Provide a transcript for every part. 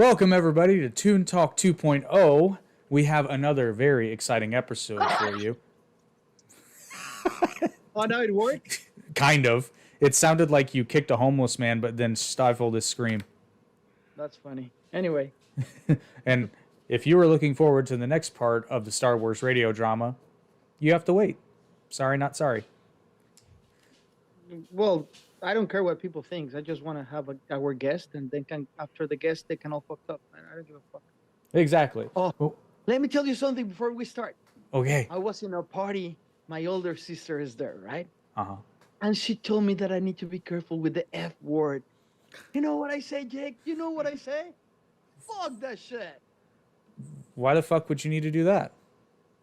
Welcome, everybody, to Toon Talk 2.0. We have another very exciting episode for you. Oh, no, it worked? Kind of. It sounded like you kicked a homeless man, but then stifled his scream. That's funny. Anyway. And if you were looking forward to the next part of the Star Wars radio drama, you have to wait. Sorry, not sorry. Well, I don't care what people think. I just want to have our guest, and then after the guest, they can all fuck up. I don't give a fuck. Exactly. Oh, well, let me tell you something before we start. Okay. I was in a party. My older sister is there, right? Uh-huh. And she told me that I need to be careful with the F word. You know what I say, Jake? You know what I say? Fuck that shit. Why the fuck would you need to do that?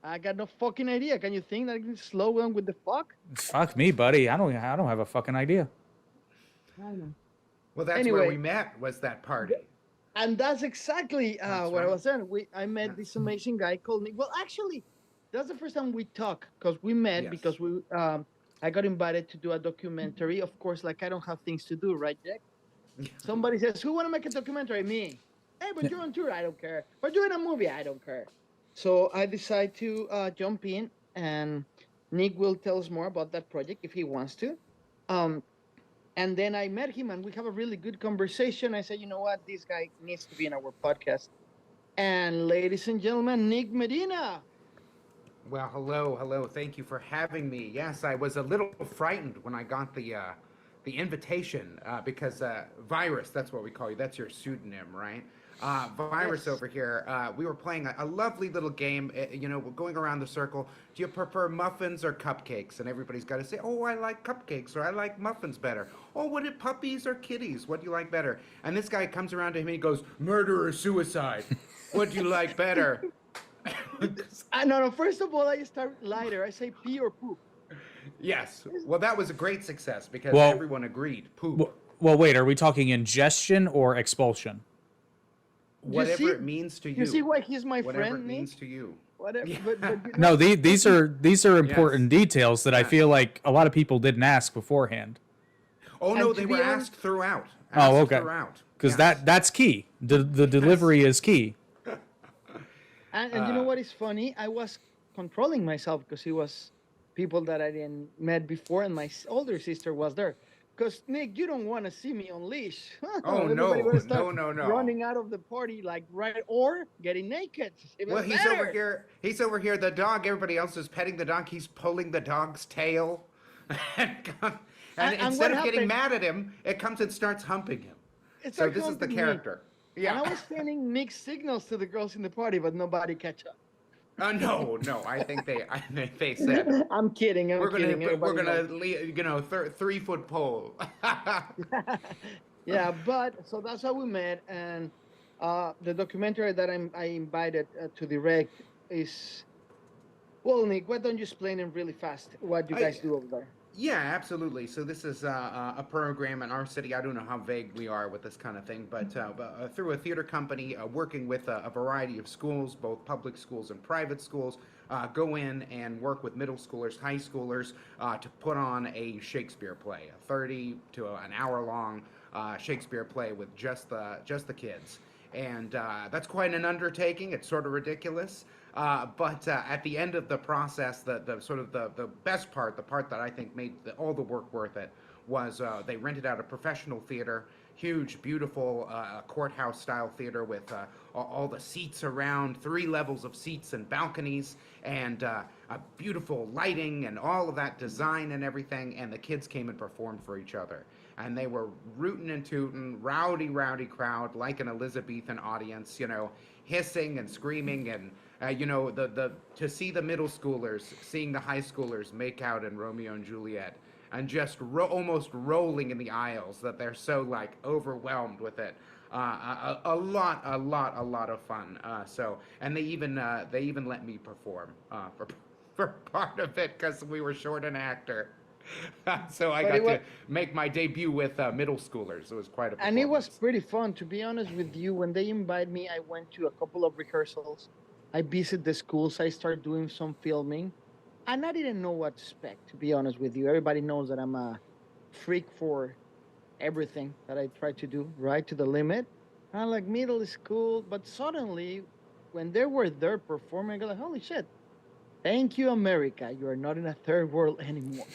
I got no fucking idea. Can you think that I can slow down with the fuck? Fuck me, buddy. I don't have a fucking idea. I know. Well, that's Anyway. where we met, was that party. And that's exactly That's what I right. was saying. I met this amazing guy called Nick. Well, actually, that's the first time we talk because we met Yes. because I got invited to do a documentary. Of course, like I don't have things to do, right, Jack? Somebody says, "Who want to make a documentary?" Me. Hey, but you're on tour. I don't care. But you're in a movie. I don't care. So I decide to jump in, and Nick will tell us more about that project if he wants to. And then I met him, and we have a really good conversation. I said, you know what? This guy needs to be in our podcast. And ladies and gentlemen, Nick Medina. Well, hello. Thank you for having me. Yes, I was a little frightened when I got the invitation because Virus, that's what we call you. That's your pseudonym, right? Virus Yes. over here. We were playing a lovely little game. We're going around the circle. Do you prefer muffins or cupcakes? And everybody's got to say, oh, I like cupcakes, or I like muffins better. Oh, what are puppies or kitties? What do you like better? And this guy comes around to him and he goes, murder or suicide? What do you like better? No. First of all, I start lighter. I say pee or poop. Yes. Well, that was a great success because Well- everyone agreed. Poop. Well, wait. Are we talking ingestion or expulsion? Whatever see- it means to you. You see why he's my Whatever friend, it Nick? means to you. Whatever. Yeah. But No, these are important details that I Yes. feel like a lot of people didn't ask beforehand. Oh And no, to they be were honest- asked throughout. Oh, Asked okay. Throughout. Because Yes. that's key. The delivery is key. And you know what is funny? I was controlling myself because it was people that I didn't met before, and my older sister was there. Because Nick, you don't want to see me on leash. Oh, Everybody no. gonna start No. running out of the party like right or getting naked. Even Well, he's better. over here. He's over here. The dog. Everybody else is petting the dog. He's pulling the dog's tail, and And instead what of getting happened- mad at him, it comes and starts humping him. It's So like this is the humping me. character. Yeah. And I was sending mixed signals to the girls in the party, but nobody catch up. No. I think they said I'm kidding. I'm we're kidding. gonna Everybody knows. 3-foot pole. Yeah, but so that's how we met, and the documentary that I invited to direct is, well, Nick, why don't you explain it really fast what you guys do over there? Yeah, absolutely. So this is a program in our city. I don't know how vague we are with this kind of thing, but through a theater company working with a variety of schools, both public schools and private schools, go in and work with middle schoolers, high schoolers to put on a Shakespeare play, a 30 to an hour long Shakespeare play with just the kids. And that's quite an undertaking. It's sort of ridiculous. But at the end of the process, the sort of the best part, the part that I think made all the work worth it, was they rented out a professional theater, huge, beautiful courthouse-style theater with all the seats around, 3 levels of seats and balconies, and a beautiful lighting and all of that design and everything. And the kids came and performed for each other. And they were rootin' and tootin', rowdy crowd, like an Elizabethan audience, hissing and screaming, and to see the middle schoolers seeing the high schoolers make out in Romeo and Juliet, and just almost rolling in the aisles, that they're so like overwhelmed with it. A lot of fun. And they even let me perform for part of it because we were short an actor. So I got to make my debut with middle schoolers. It was quite a performance. And it was pretty fun, to be honest with you. When they invited me, I went to a couple of rehearsals. I visited the schools. I started doing some filming. And I didn't know what to expect, to be honest with you. Everybody knows that I'm a freak for everything that I try to do, right to the limit. kind of like middle school. But suddenly, when they were there performing, I go like, holy shit! Thank you, America. You are not in a third world anymore.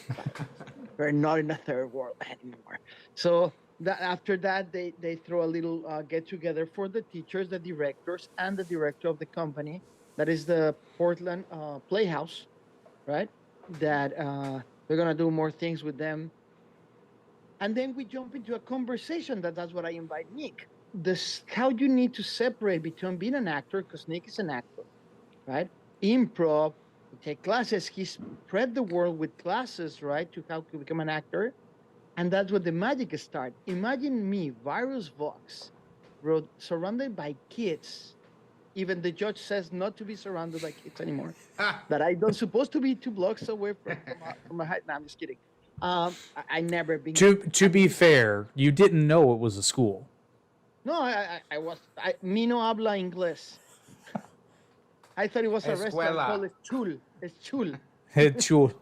We're not in a third world anymore. So that after that, they throw a little get together for the teachers, the directors, and the director of the company. That is the Portland Playhouse, right? That we're gonna do more things with them, and then we jump into a conversation. That's what I invite Nick. This how you need to separate between being an actor, because Nick is an actor, right? Improv, he take classes. He spread the world with classes, right, to how to become an actor, and that's where the magic starts. Imagine me, Virus Vox, surrounded by kids. Even the judge says not to be surrounded by kids anymore. That I don't supposed to be 2 blocks away from a height. No, I'm just kidding. I never been. To be fair, you didn't know it was a school. No, I was. Me no habla inglés. I thought it was a restaurant Escuela. called Chul. It's Chul. Chul.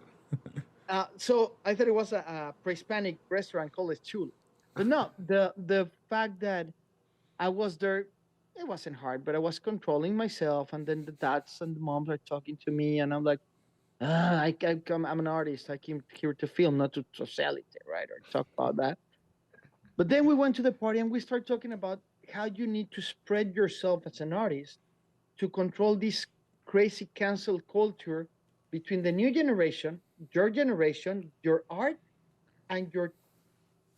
So I thought it was a pre-Hispanic restaurant called Chul. But no, the fact that I was there, it wasn't hard, but I was controlling myself, and then the dads and the moms are talking to me, and I'm like, I'm an artist. I came here to film, not to sell it, right, or talk about that. But then we went to the party and we started talking about how you need to spread yourself as an artist to control this crazy cancel culture between the new generation, your art, and your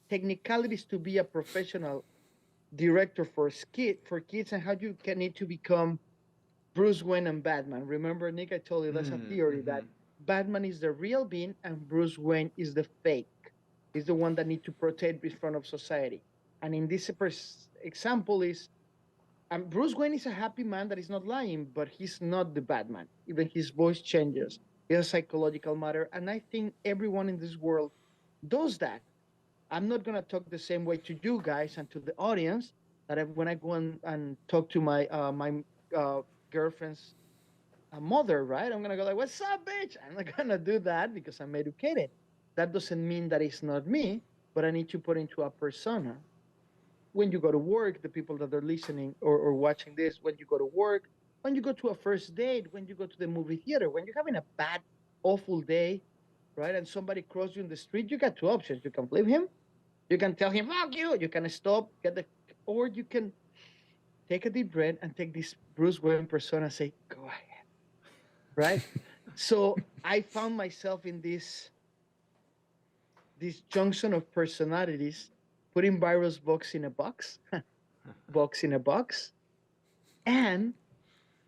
technicalities to be a professional director for kids, and how you can need to become Bruce Wayne and Batman. Remember, Nick, I told you that's a theory that Batman is the real being and Bruce Wayne is the fake. He's the one that need to protect in front of society. And in this example is, Bruce Wayne is a happy man that is not lying, but he's not the Batman. Even his voice changes. It's a psychological matter. And I think everyone in this world does that. I'm not going to talk the same way to you guys and to the audience that when I go and talk to my girlfriend's mother, right? I'm going to go like, what's up, bitch? I'm not going to do that because I'm educated. That doesn't mean that it's not me, but I need to put into a persona. When you go to work, the people that are listening or watching this, when you go to work, when you go to a first date, when you go to the movie theater, when you're having a bad, awful day, right? And somebody crosses you in the street, you got two options. You can blame him. You can tell him, fuck you. You can stop, or you can take a deep breath and take this Bruce Wayne persona and say, go ahead, right? So I found myself in this junction of personalities, putting Virus Box in a box, box in a box, and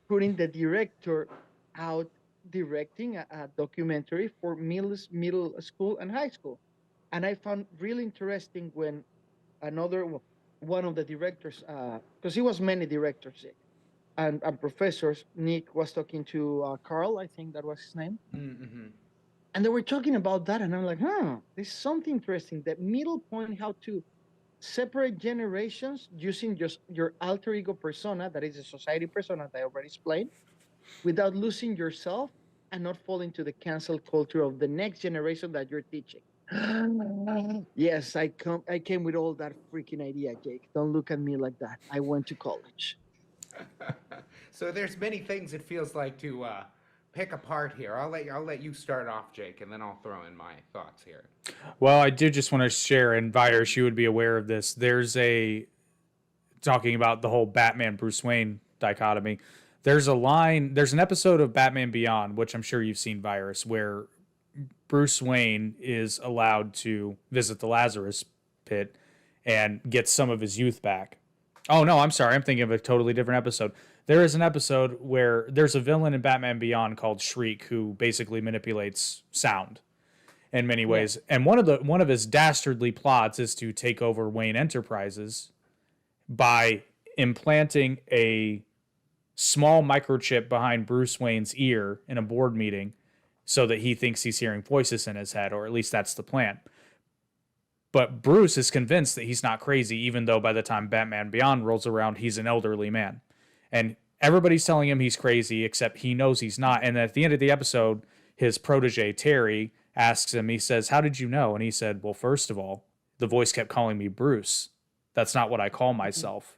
putting the director out directing a documentary for middle school and high school. And I found really interesting when one of the directors, because he was many directors and professors, Nick was talking to Carl, I think that was his name. Mm-hmm. And they were talking about that, and I'm like, there's something interesting. That middle point, how to separate generations using just your alter ego persona, that is a society persona that I already explained, without losing yourself and not falling to the cancel culture of the next generation that you're teaching. Yes, I came with all that freaking idea, Jake. Don't look at me like that. I went to college. So there's many things it feels like to pick apart here. I'll let you start off, Jake, and then I'll throw in my thoughts here. Well, I do just want to share, and Virus, you would be aware of this. There's talking about the whole Batman Bruce Wayne dichotomy. There's an episode of Batman Beyond, which I'm sure you've seen, Virus, where Bruce Wayne is allowed to visit the Lazarus pit and get some of his youth back. Oh, no, I'm sorry. I'm thinking of a totally different episode. There is an episode where there's a villain in Batman Beyond called Shriek who basically manipulates sound in many ways. Yeah. And one of his dastardly plots is to take over Wayne Enterprises by implanting a small microchip behind Bruce Wayne's ear in a board meeting so that he thinks he's hearing voices in his head, or at least that's the plan. But Bruce is convinced that he's not crazy, even though by the time Batman Beyond rolls around, he's an elderly man. And everybody's telling him he's crazy, except he knows he's not. And at the end of the episode, his protege, Terry, asks him, he says, how did you know? And he said, well, first of all, the voice kept calling me Bruce. That's not what I call myself.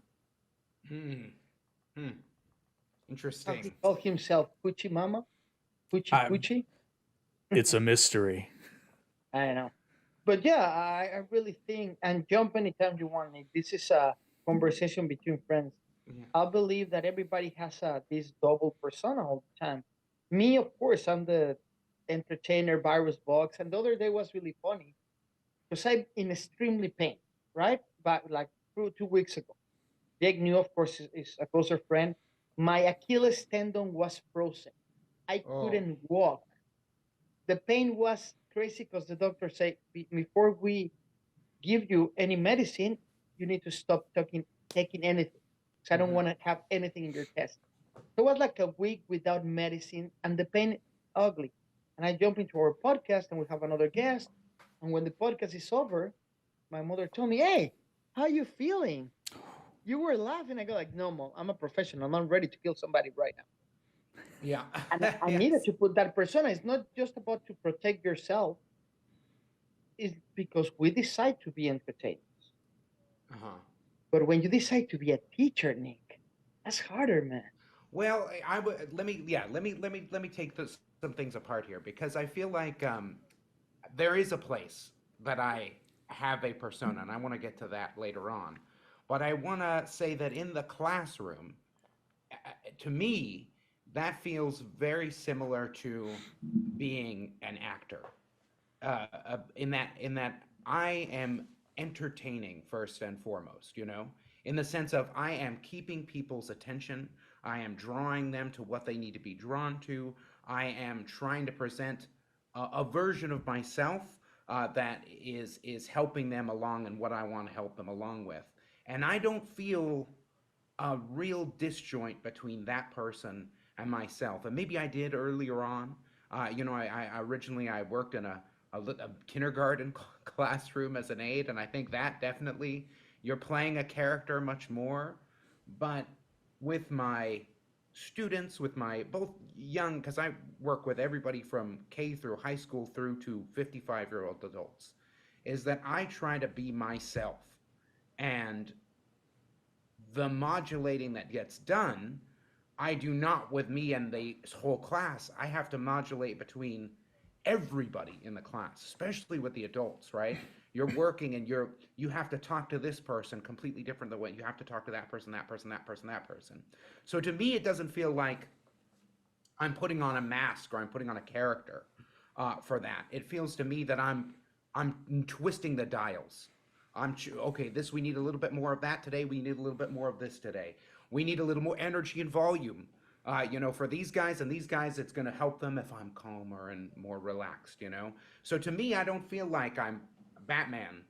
Hmm. Hmm. How he Interesting. called himself Pucci Mama, Pucci I'm, Pucci. it's a mystery. I don't know. But yeah, I really think, and jump anytime you want, Nick. This is a conversation between friends. Yeah. I believe that everybody has this double persona all the time. Me, of course, I'm the entertainer virus box. And the other day was really funny because I'm in extremely pain, right? But like 2 weeks ago, Jake knew, of course, is a closer friend. My Achilles tendon was frozen. I Oh. couldn't walk. The pain was crazy because the doctor said, Before we give you any medicine, you need to stop taking anything. So I don't Hmm. want to have anything in your test." So it was like a week without medicine and the pain ugly. And I jump into our podcast and we have another guest. And when the podcast is over, my mother told me, "Hey, how you feeling? You were laughing." I go like, "No, mom, I'm a professional. I'm not ready to kill somebody right now." Yeah. And I needed Yes. to put that persona. It's not just about to protect yourself. It's because we decide to be entertainers. Uh-huh. But when you decide to be a teacher, Nick, that's harder, man. Well, I would let me take some things apart here because I feel like there is a place that I have a persona, and I want to get to that later on. But I want to say that in the classroom, to me, that feels very similar to being an actor. In that I am entertaining first and foremost, in the sense of I am keeping people's attention, I am drawing them to what they need to be drawn to, I am trying to present a version of myself that is helping them along and what I want to help them along with, and I don't feel a real disjoint between that person and myself. And maybe I did earlier on. I originally I worked in a kindergarten classroom as an aide, and I think that definitely you're playing a character much more. But with my students, with my both young, because I work with everybody from K through high school through to 55-year-old adults, is that I try to be myself. And the modulating that gets done, I do not with me and the whole class. I have to modulate between everybody in the class, especially with the adults, right? You're working and you have to talk to this person completely different than what you have to talk to that person, that person, that person, that person. So to me, it doesn't feel like I'm putting on a mask or I'm putting on a character for that. It feels to me that I'm twisting the dials. Okay. This we need a little bit more of that today. We need a little bit more of this today. We need a little more energy and volume. For these guys and these guys, it's going to help them if I'm calmer and more relaxed. So to me, I don't feel like I'm Batman.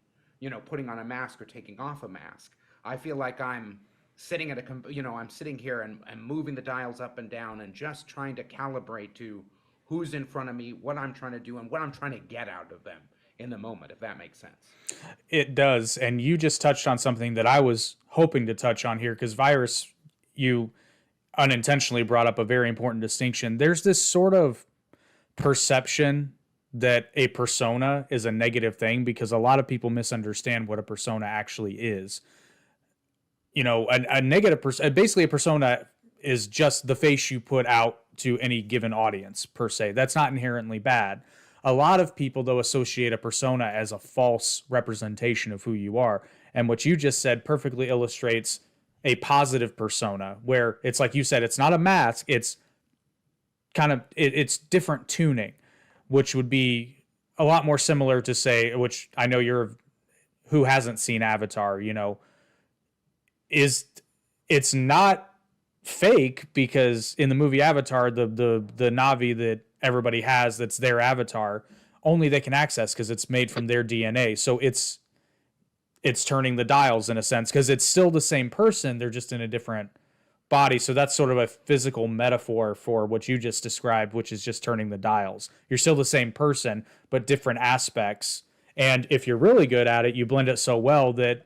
Putting on a mask or taking off a mask. I feel like I'm sitting I'm sitting here and moving the dials up and down and just trying to calibrate to who's in front of me, what I'm trying to do, and what I'm trying to get out of them in the moment, if that makes sense. It does. And you just touched on something that I was hoping to touch on here because Virus, you unintentionally brought up a very important distinction. There's this sort of perception that a persona is a negative thing because a lot of people misunderstand what a persona actually is. A negative person, basically a persona is just the face you put out to any given audience per se. That's not inherently bad. A lot of people though associate a persona as a false representation of who you are. And what you just said perfectly illustrates a positive persona where it's like you said, it's not a mask, it's it's different tuning, which would be a lot more similar to say, which I know you're who hasn't seen Avatar, is it's not fake because in the movie Avatar, the Navi that everybody has that's their avatar, only they can access because it's made from their DNA. So it's turning the dials in a sense because it's still the same person, they're just in a different body. So that's sort of a physical metaphor for what you just described, which is just turning the dials. You're still the same person, but different aspects. And if you're really good at it, you blend it so well that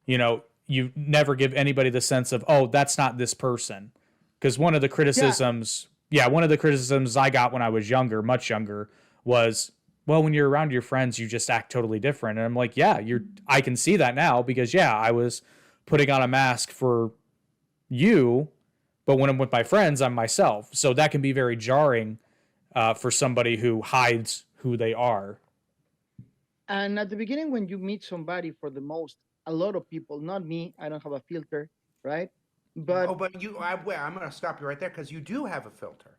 you never give anybody the sense of, oh, that's not this person. Because one of the Yeah, criticisms, yeah, one of the criticisms I got when I was younger, much younger, was, well, when you're around your friends, you just act totally different. And I'm like, yeah, I can see that now because, yeah, I was putting on a mask for you, but when I'm with my friends, I'm myself. So that can be very jarring for somebody who hides who they are. And at the beginning, when you meet somebody, for the most, a lot of people, not me, I don't have a filter, right? Oh, But but I'm going to stop you right there because you do have a filter.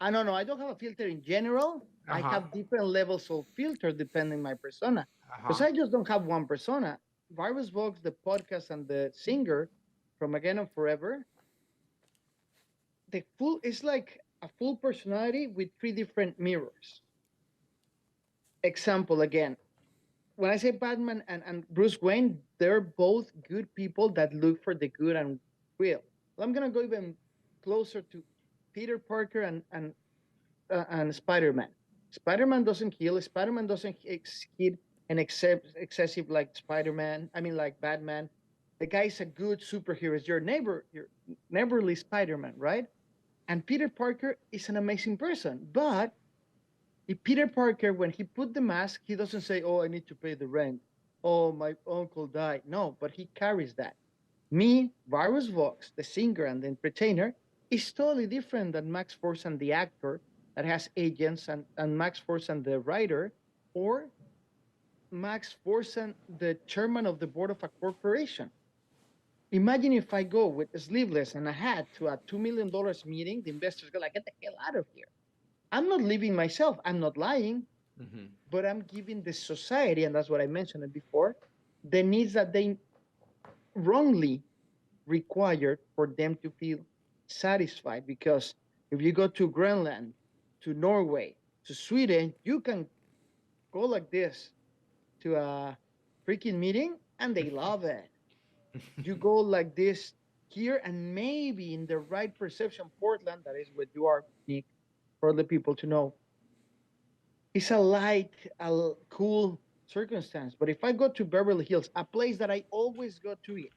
I don't know, I don't have a filter in general. Uh I huh. have different levels of filter depending my persona. Uh Because huh. I just don't have one persona. Virus Vox, the podcast, and the singer from Again and Forever, the full is like a full personality with three different mirrors. Example again, when I say Batman and Bruce Wayne, they're both good people that look for the good and real. Well, I'm gonna go even closer to Peter Parker and Spider-Man. Spider-Man doesn't kill. Spider-Man doesn't hit and excessive like Spider-Man. I mean, like Batman. The guy's a good superhero. It's your neighborly Spider-Man, right? And Peter Parker is an amazing person. But if Peter Parker, when he put the mask, he doesn't say, "Oh, I need to pay the rent. Oh, my uncle died." No, but he carries that. Me, Virus Vox, the singer and the entertainer, is totally different than Max Force and the actor that has agents and Max Force and the writer, or Max Force and the chairman of the board of a corporation. Imagine if I go with sleeveless and a hat to a $2 million meeting, the investors go like, "Get the hell out of here." I'm not living myself. I'm not lying, Mm-hmm. but I'm giving the society, and that's what I mentioned before, the needs that they wrongly required for them to feel satisfied. Because if you go to Greenland, to Norway, to Sweden, you can go like this to a freaking meeting and they love it. You go like this here, and maybe in the right perception, Portland, that is what you are, Nick, for the people to know, it's a light, cool circumstance. But if I go to Beverly Hills, a place that I always go to eat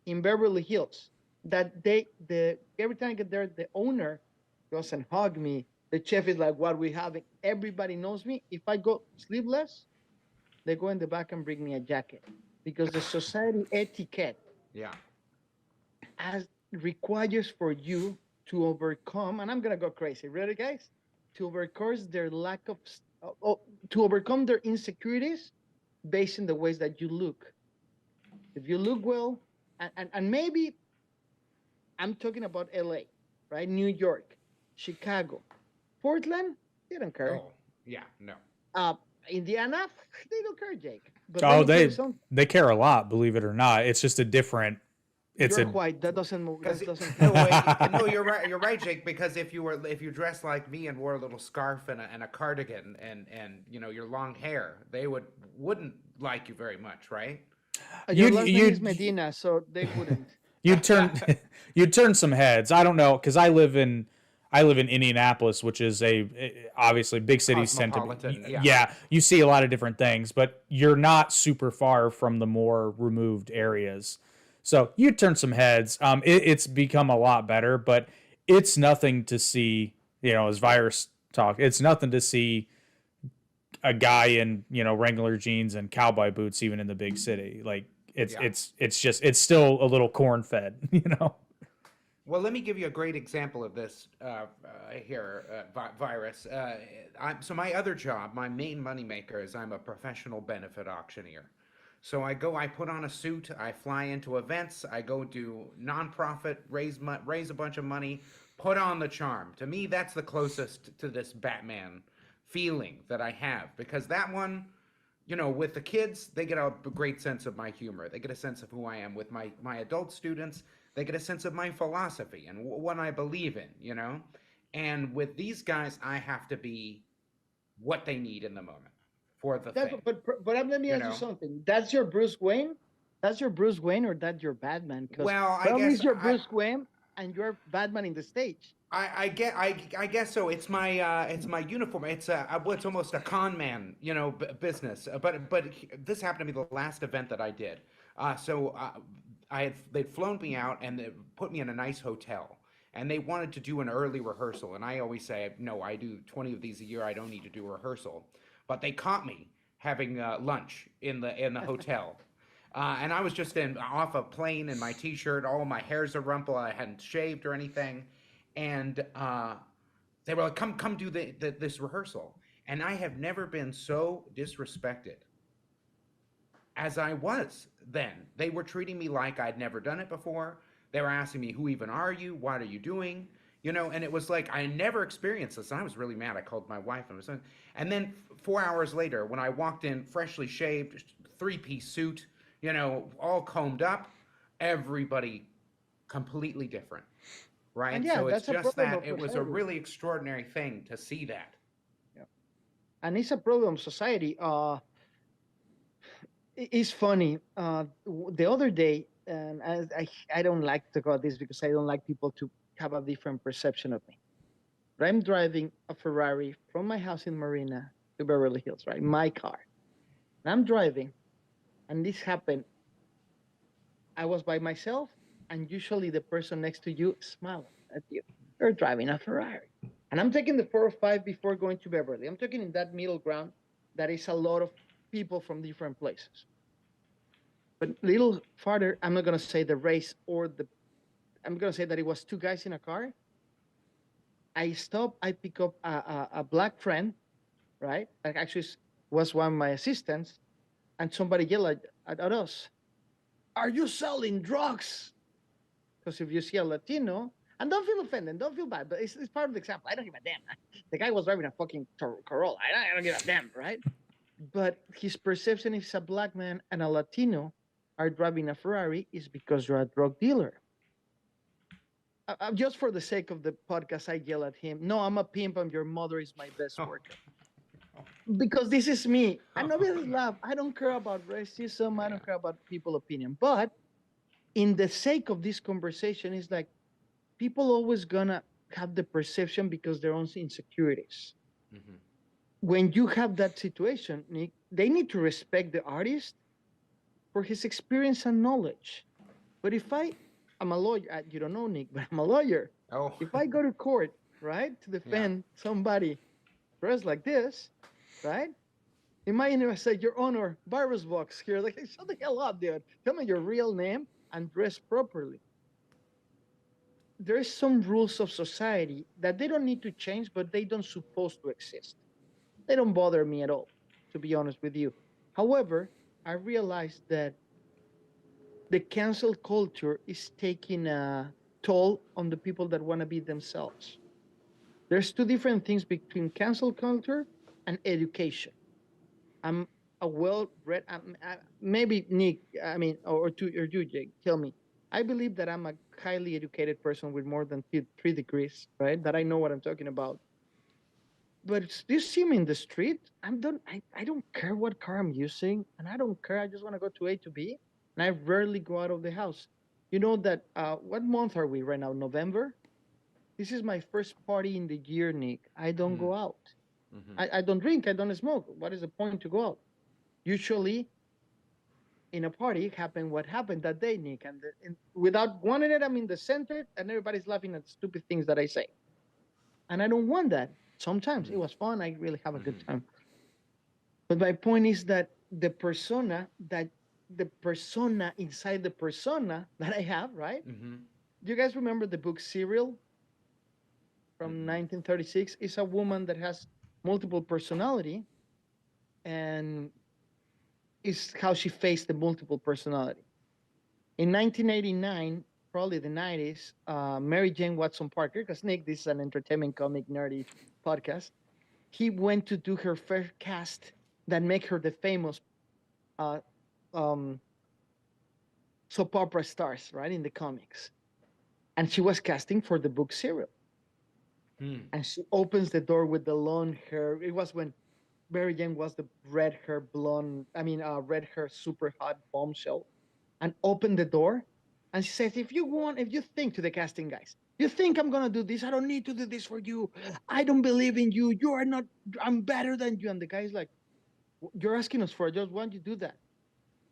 in Beverly Hills, that the every time I get there, the owner goes and hug me. The chef is like, "What we having?" Everybody knows me. If I go sleeveless, they go in the back and bring me a jacket, because the society etiquette Yeah. as requires for you to overcome, and I'm gonna go crazy. Ready, guys? To overcome their lack of, to overcome their insecurities based on the ways that you look. If you look well, and maybe I'm talking about LA, right? New York, Chicago, Portland, they don't care. Oh, yeah. No. Uh, Indiana, they don't care, Jake. But let Oh, me tell you they something. they care a lot, believe it or not. It's just a different. It's You're a. white. That doesn't move. Because That doesn't no, count. no, you're right. You're right, Jake. Because if you dressed like me and wore a little scarf and a cardigan and your long hair, they wouldn't like you very much, right? Your You'd last name is you'd Medina, so they wouldn't. you'd turn you'd turn some heads. I don't know because I live in Indianapolis, which is obviously big cities tend to be. Cosmopolitan, yeah. Yeah, you see a lot of different things, but you're not super far from the more removed areas. So you turn some heads. It's become a lot better, but it's nothing to see. As virus talk, it's nothing to see a guy in Wrangler jeans and cowboy boots even in the big city. Like Yeah. it's still a little corn fed. Well, let me give you a great example of this virus. So my other job, my main moneymaker, is I'm a professional benefit auctioneer. So I put on a suit, I fly into events, I go do nonprofit, raise a bunch of money, put on the charm. To me, that's the closest to this Batman feeling that I have, because that one, with the kids, they get a great sense of my humor. They get a sense of who I am. With my adult students, they get a sense of my philosophy and what I believe in. And with these guys, I have to be what they need in the moment for the That's thing, but let me you ask you know? something. That's your Bruce Wayne. That's your Bruce Wayne, or that's your Batman? Because Well, I probably guess it's your Bruce Wayne and your Batman in the stage. I guess so. It's my uniform. It's almost a con man, business. But this happened to be the last event that I did. They'd flown me out and they put me in a nice hotel, and they wanted to do an early rehearsal. And I always say, no, I do 20 of these a year. I don't need to do a rehearsal. But they caught me having lunch in the hotel. And I was just off a plane in my t-shirt. All my hair's a rumple. I hadn't shaved or anything, and they were like, "Come do this rehearsal." And I have never been so disrespected as I was then. They were treating me like I'd never done it before. They were asking me, "Who even are you? What are you doing?" You know, and it was like I never experienced this. And I was really mad. I called my wife and then 4 hours later, when I walked in, freshly shaved, three-piece suit, you know, all combed up, everybody completely different, And right? yeah, So it's that's a just problem that of it was a society. really extraordinary thing to see that. Yeah. And it's a problem of society. It's funny. The other day, and I don't like to talk about this because I don't like people to have a different perception of me. But I'm driving a Ferrari from my house in Marina to Beverly Hills, right? My car. And I'm driving, and this happened. I was by myself, and usually the person next to you smiling at you. You're driving a Ferrari. And I'm taking the 405 before going to Beverly. I'm taking in that middle ground that is a lot of people from different places. But a little farther, I'm not going to say the race I'm going to say that it was two guys in a car. I stop, I pick up a black friend, right? That actually was one of my assistants, and somebody yelled at us, "Are you selling drugs?" Because if you see a Latino, and don't feel offended, don't feel bad, but it's part of the example. I don't give a damn. The guy was driving a fucking Corolla. I don't give a damn, right? But his perception is a black man and a Latino are driving a Ferrari is because you're a drug dealer. Just for the sake of the podcast, I yell at him. No, I'm a pimp, and your mother is my best worker. Because this is me. And nobody laugh. I don't care about racism. I don't care about people's opinion. But in the sake of this conversation, it's like people always gonna have the perception because their own insecurities. Mm-hmm. When you have that situation, Nick, they need to respect the artist for his experience and knowledge. But if I'm a lawyer, you don't know Nick, but I'm a lawyer. Oh. If I go to court, right, to defend somebody dressed like this, right? Imagine if I say, "Your Honor, Barbara's box here." Like, shut the hell up, dude. Tell me your real name and dress properly. There's some rules of society that they don't need to change, but they don't supposed to exist. They don't bother me at all, to be honest with you. However, I realized that the cancel culture is taking a toll on the people that want to be themselves. There's two different things between cancel culture and education. I'm a well-read, maybe Nick, I mean, or you, Jake, tell me. I believe that I'm a highly educated person with more than 3 degrees, right? That I know what I'm talking about. But you see me in the street, I don't care what car I'm using, and I don't care. I just want to go to A to B, and I rarely go out of the house. You know that, what month are we right now? November? This is my first party in the year, Nick. I don't go out. Mm-hmm. I don't drink. I don't smoke. What is the point to go out? Usually, in a party, happened what happened that day, Nick. And without wanting it, I'm in the center, and everybody's laughing at stupid things that I say. And I don't want that. Sometimes it was fun. I really have a good time. But my point is that the persona inside the persona that I have, right? Mm-hmm. Do you guys remember the book Serial from 1936? It's a woman that has multiple personality, and is how she faced the multiple personality. In 1989, probably the 90s, Mary Jane Watson Parker, because Nick, this is an entertainment comic nerdy podcast, he went to do her first cast that make her the famous uh, um, soap opera stars, right, in the comics. And she was casting for the book Serial. And she opens the door with the long hair. It was when Mary Jane was the red hair blonde, red hair super hot bombshell, and opened the door. And she says, if you think to the casting guys, you think I'm going to do this, I don't need to do this for you. I don't believe in you. You are not, I'm better than you. And the guy's like, you're asking us for a job. Why'd you do that?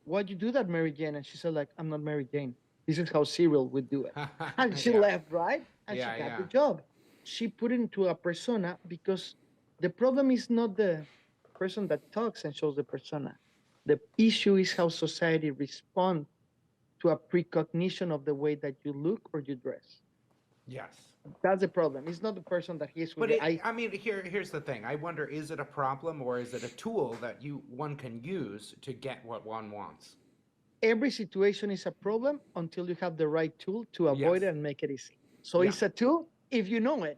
Why'd you do that, Mary Jane? And she said, like, I'm not Mary Jane. This is how Serial would do it. And she left, right? And she got the job. She put it into a persona because the problem is not the person that talks and shows the persona. The issue is how society responds to a precognition of the way that you look or you dress. Yes. That's the problem. It's not the person that he is with But the I. I mean, here's the thing. I wonder, is it a problem or is it a tool that one can use to get what one wants? Every situation is a problem until you have the right tool to avoid it Yes. and make it easy. So Yeah. it's a tool if you know it.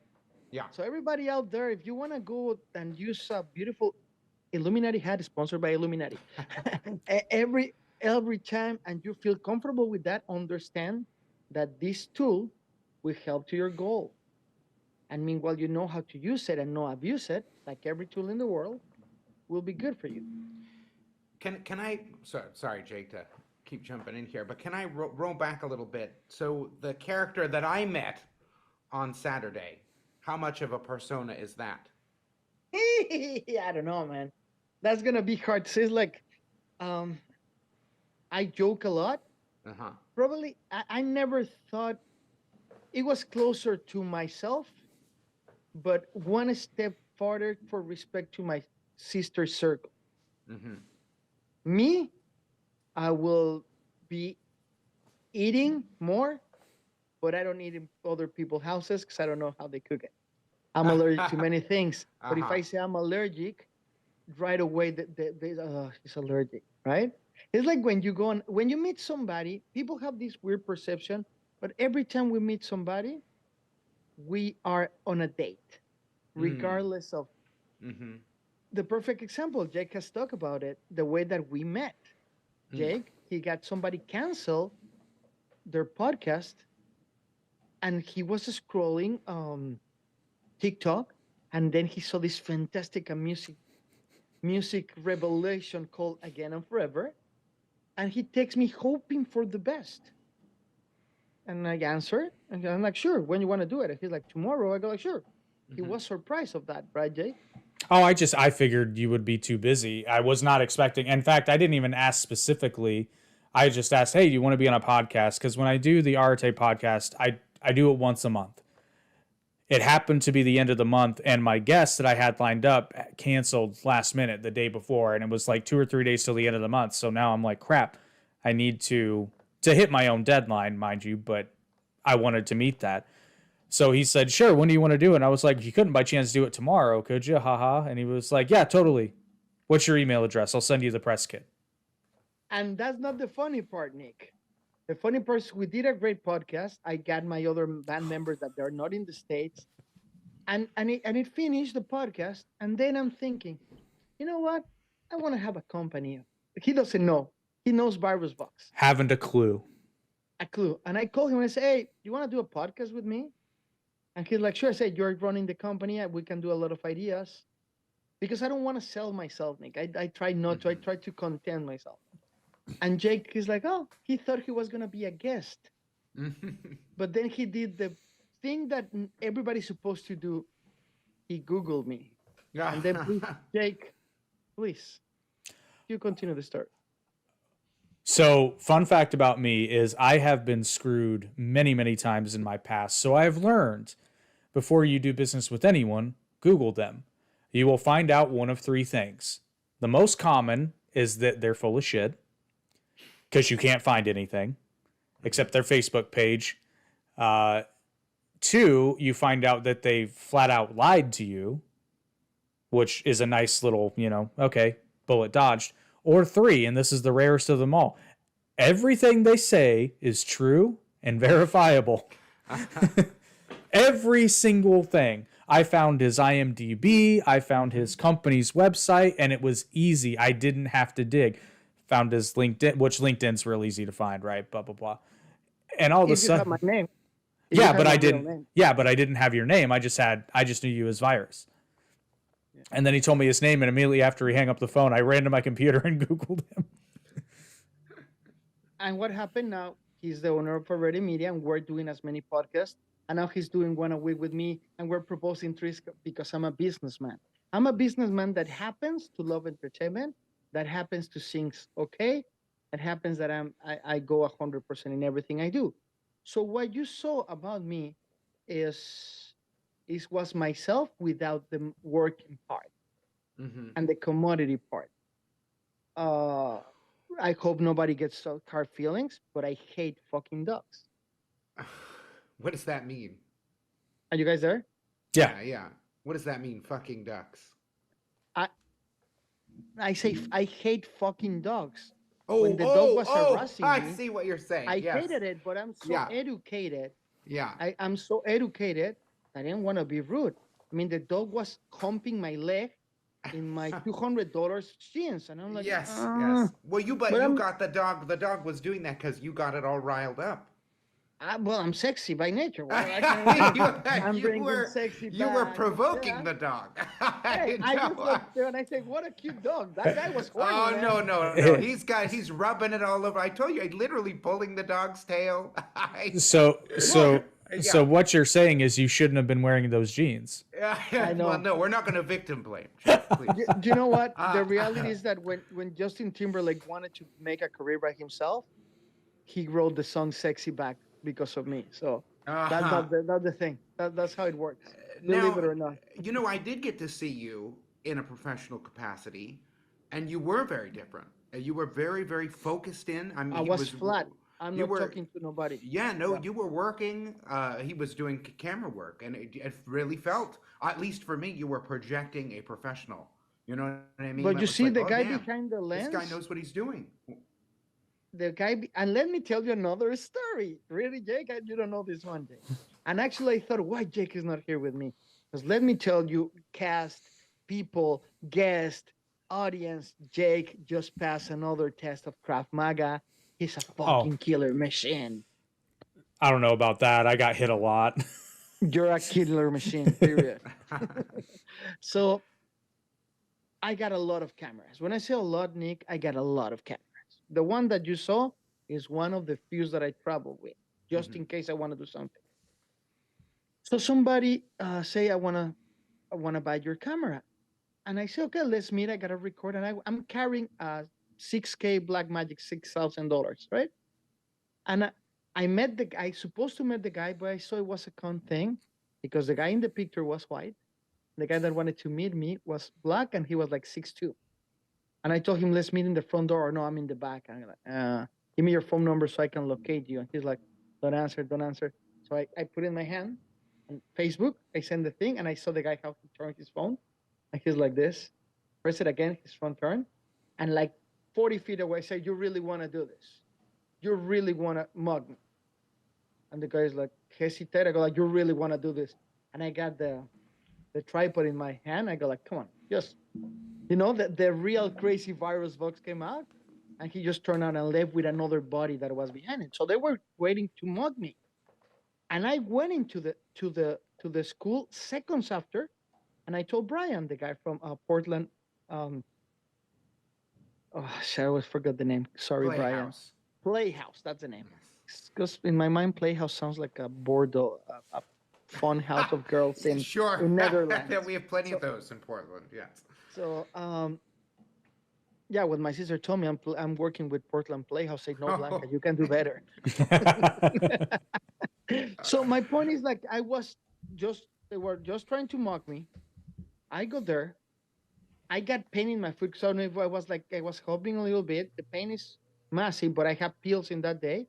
Yeah. So everybody out there, if you want to go and use a beautiful Illuminati hat sponsored by Illuminati, every time, and you feel comfortable with that, understand that this tool will help to your goal. And meanwhile, you know how to use it and not abuse it, like every tool in the world, will be good for you. Can I? Sorry, Jake, to keep jumping in here, but can I roll back a little bit? So the character that I met on Saturday, how much of a persona is that? I don't know, man. That's gonna be hard to say. It's like, um, I joke a lot. Uh huh. Probably, I never thought it was closer to myself, but one step farther for respect to my sister circle. Mm-hmm. Me, I will be eating more, but I don't eat in other people's houses because I don't know how they cook it. I'm allergic to many things. But if Uh-huh. I say I'm allergic, right away he's allergic, right? It's like when you go on, when you meet somebody, people have this weird perception, but every time we meet somebody, we are on a date, Mm. regardless of Mm-hmm. the perfect example. Jake has talked about it, the way that we met. Mm. Jake, he got somebody cancel their podcast, and he was scrolling TikTok, and then he saw this fantastic music revelation called Again and Forever, and he texts me hoping for the best. And I answer, and I'm like, sure, when you want to do it? And he's like, tomorrow. I go like, sure. He Mm-hmm. was surprised of that, right, Jake? Oh, I figured you would be too busy. I was not expecting. In fact, I didn't even ask specifically. I just asked, "Hey, do you want to be on a podcast?" Because when I do the Arte podcast, I do it once a month. It happened to be the end of the month, and my guest that I had lined up canceled last minute the day before, and it was like 2 or 3 days till the end of the month. So now I'm like, crap, I need to hit my own deadline, mind you, but I wanted to meet that. So he said, sure, when do you want to do it? And I was like, you couldn't by chance do it tomorrow, could you? Haha. And he was like, yeah, totally. What's your email address? I'll send you the press kit. And that's not the funny part, Nick. The funny part is we did a great podcast. I got my other band members that they're not in the States. And it finished the podcast. And then I'm thinking, you know what? I want to have a company. He doesn't know. He knows Virus Box. Haven't a clue. A clue. And I called him and I said, hey, you want to do a podcast with me? And he's like, sure. I said, you're running the company. We can do a lot of ideas. Because I don't want to sell myself, Nick. I try not to. I try to contain myself. And Jake is like, oh, he thought he was going to be a guest. But then he did the thing that everybody's supposed to do. He Googled me. And then, please, Jake, please, you continue the story. So, fun fact about me is I have been screwed many, many times in my past. So, I've learned before you do business with anyone, Google them. You will find out one of three things. The most common is that they're full of shit because you can't find anything except their Facebook page. Two, you find out that they flat out lied to you, which is a nice little, okay, bullet dodged. Or three, and this is the rarest of them all, everything they say is true and verifiable. Every single thing. I found his IMDb, I found his company's website, and it was easy. I didn't have to dig. Found his LinkedIn, which LinkedIn's real easy to find, right? Blah, blah, blah. And all of a If you have sudden, my name. yeah, but I didn't. Yeah, but I didn't have your name. I just knew you as Virus. Yeah. And then he told me his name, and immediately after he hung up the phone, I ran to my computer and Googled him. And what happened now? He's the owner of Already Media, and we're doing as many podcasts. And now he's doing one a week with me, and we're proposing three because I'm a businessman. I'm a businessman that happens to love entertainment, that happens to sing okay, that happens that I go 100% in everything I do. So what you saw about me was myself without the working part and the commodity part. Uh, I hope nobody gets so hard feelings, but I hate fucking dogs. What does that mean? Are you guys there? Yeah. Yeah. What does that mean? Fucking ducks. I I say I hate fucking dogs. When Oh, the dog oh, was oh! harassing I me, see what you're saying. I Yes. hated it, but I'm so Yeah. educated. Yeah. I'm so educated. I didn't want to be rude. I mean, the dog was humping my leg in my $200 jeans, and I'm like, Yes. Yes. Well, but but you got the dog. The dog was doing that because you got it all riled up. well, I'm sexy by nature. What I can do? I'm you bringing sexy were back. provoking Yeah. the dog. Hey, I just know. looked there and I said, "What a cute dog!" That guy was horny, Oh man. no! He's rubbing it all over. I told you, literally pulling the dog's tail. So so so Yeah. what you're saying is you shouldn't have been wearing those jeans. I know. Well, no, we're not going to victim blame. Jeff, please. Do you know what? Uh, The reality is that when Justin Timberlake wanted to make a career by himself, he wrote the song "Sexy" back because of me. So that's the thing. That's how it works. Believe Now, it or not. I did get to see you in a professional capacity, and you were very different. You were very, very focused in. I mean, I was flat. I'm you not were- talking to nobody. Yeah, no, Yeah. you were working. He was doing camera work, and it really felt, at least for me, you were projecting a professional. You know what I mean? But It you was see, like, the oh, guy damn, behind the this lens, guy knows what he's doing. and let me tell you another story. Really, Jake, you don't know this one, Jake. And actually, I thought, why Jake is not here with me? Because let me tell you, cast, people, guest, audience, Jake just passed another test of Krav Maga. He's a fucking killer machine. I don't know about that. I got hit a lot. You're a killer machine, period. So I got a lot of cameras. When I say a lot, Nick, I got a lot of cameras. The one that you saw is one of the few that I travel with, just in case I want to do something. So somebody say I wanna buy your camera, and I say okay, let's meet. I gotta record, and I'm carrying a 6K Blackmagic $6,000, right? And I met the guy. Supposed to meet the guy, but I saw it was a con thing because the guy in the picture was white. The guy that wanted to meet me was black, and he was like 6'2". And I told him, let's meet in the front door, or no, I'm in the back. And I'm like, give me your phone number so I can locate you. And he's like, don't answer, don't answer. So I put in my hand on Facebook. I send the thing, and I saw the guy how he turned his phone. And he's like this. Press it again, his phone turned. And like 40 feet away, I said, you really want to do this? You really want to mug me? And the guy's like, hesitate. I go like, you really want to do this? And I got the tripod in my hand. I go like, come on, just, the real crazy virus box came out, and he just turned out and left with another body that was behind it. So they were waiting to mug me, and I went into the school seconds after, and I told Brian, the guy from Portland. I always forgot the name. Sorry, Brian. Playhouse. Playhouse. That's the name. Because in my mind, Playhouse sounds like a Bordeaux, a fun house of girls in Netherlands. We have plenty of those in Portland. Yes. So, yeah, what my sister told me, I'm working with Portland Playhouse. Say, no, Blanca, you can do better. So my point is, like, they were just trying to mock me. I got there. I got pain in my foot. So I don't know if I was hobbling a little bit. The pain is massive, but I have pills in that day.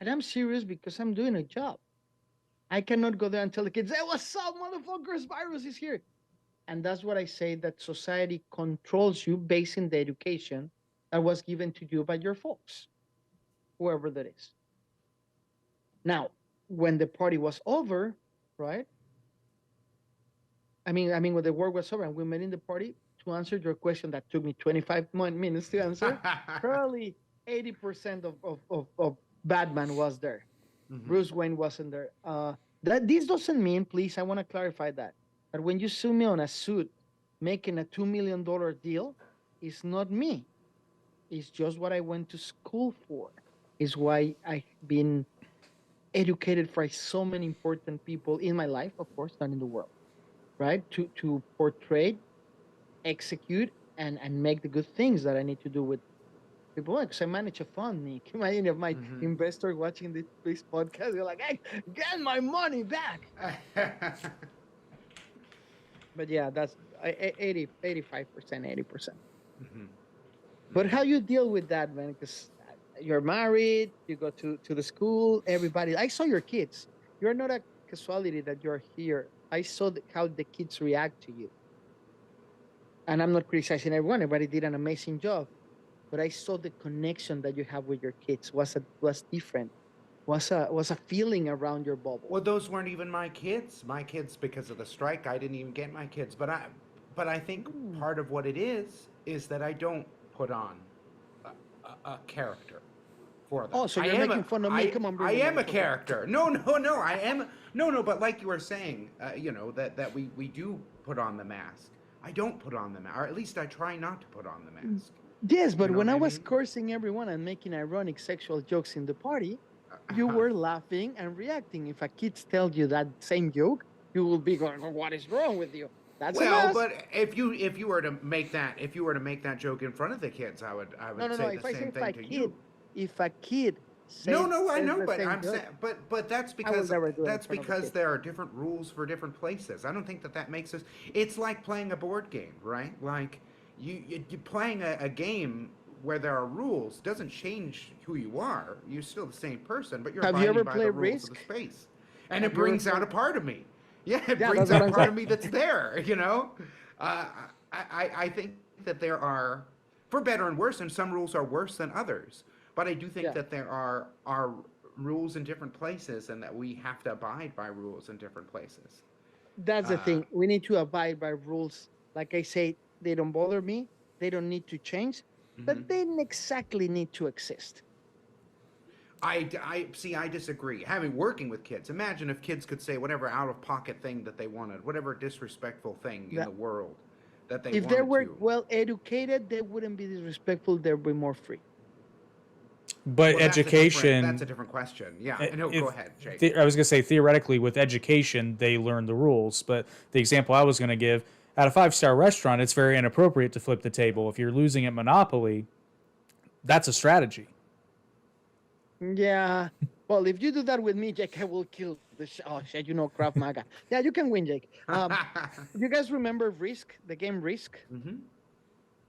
And I'm serious because I'm doing a job. I cannot go there and tell the kids, hey, what's up, motherfuckers? Virus is here. And that's what I say, that society controls you based on the education that was given to you by your folks, whoever that is. Now, when the party was over, right? I mean, when the work was over and we met in the party, to answer your question that took me 25 minutes to answer, probably 80% of Batman was there. Mm-hmm. Bruce Wayne wasn't there. This doesn't mean, please, I want to clarify that when you sue me on a suit making a $2 million deal, it's not me. It's just what I went to school for. It's why I've been educated by so many important people in my life, of course, not in the world, right? To portray, execute, and make the good things that I need to do with people. Because I manage a fund, Nick. Imagine if my investor watching this podcast, they're like, hey, get my money back. But yeah, that's 85%, 80%. Mm-hmm. But how you deal with that, man? Because you're married, you go to the school, everybody. I saw your kids. You're not a casualty that you're here. I saw how the kids react to you. And I'm not criticizing everyone. Everybody did an amazing job. But I saw the connection that you have with your kids was different. Was a feeling around your bubble. Well, those weren't even my kids. My kids, because of the strike, I didn't even get my kids. But I think Mm. part of what it is that I don't put on a character for them. Oh, so you're making fun of me? Come on, bring I the am a motherfucker. character. No, no, no. I am no. But like you were saying, that we do put on the mask. I don't put on the mask, or at least I try not to put on the mask. Yes, but You know when what I I was mean? cursing everyone and making ironic sexual jokes in the party, you were laughing and reacting. If a kid tells you that same joke, you will be going, "Oh, what is wrong with you?" That's a Well, mask. but if you were to make that joke in front of the kids, I No, would no, no. say the If I say same thing to you. if a kid No, says no, I says know, the but same I'm joke, saying, but I will never do it in front of a kid. there are different rules for different places. I don't think that makes us. It's like playing a board game, right? Like you playing a game where there are rules doesn't change who you are. You're still the same person, but you're Have you abiding ever by the played rules of the Risk? space, and it Have you ever brings out played? a part of me. Yeah, it Yeah, brings that's what out a I'm part saying. of me that's there. I think that there are, for better and worse, and some rules are worse than others. But I do think Yeah, that there are rules in different places, and that we have to abide by rules in different places. that's the Uh, thing. We need to abide by rules. Like I say, they don't bother me. They don't need to change, but mhm. they don't exactly need to exist. I see. I disagree. Having working with kids, imagine if kids could say whatever out of pocket thing that they wanted, whatever disrespectful thing in That the world that they if they wanted were to. well educated, they wouldn't be disrespectful. They'd be more free. But Well, that's a education, different question. Yeah, no, go if ahead, Jake. I was going to say theoretically with education they learn the rules, but the example I was going to give at a five-star restaurant, it's very inappropriate to flip the table. If you're losing at Monopoly, that's a strategy. Yeah. Well, if you do that with me, Jake, I will kill the oh shit. You know Krav Maga. Yeah, you can win, Jake. You guys remember Risk, the game Risk? Hmm.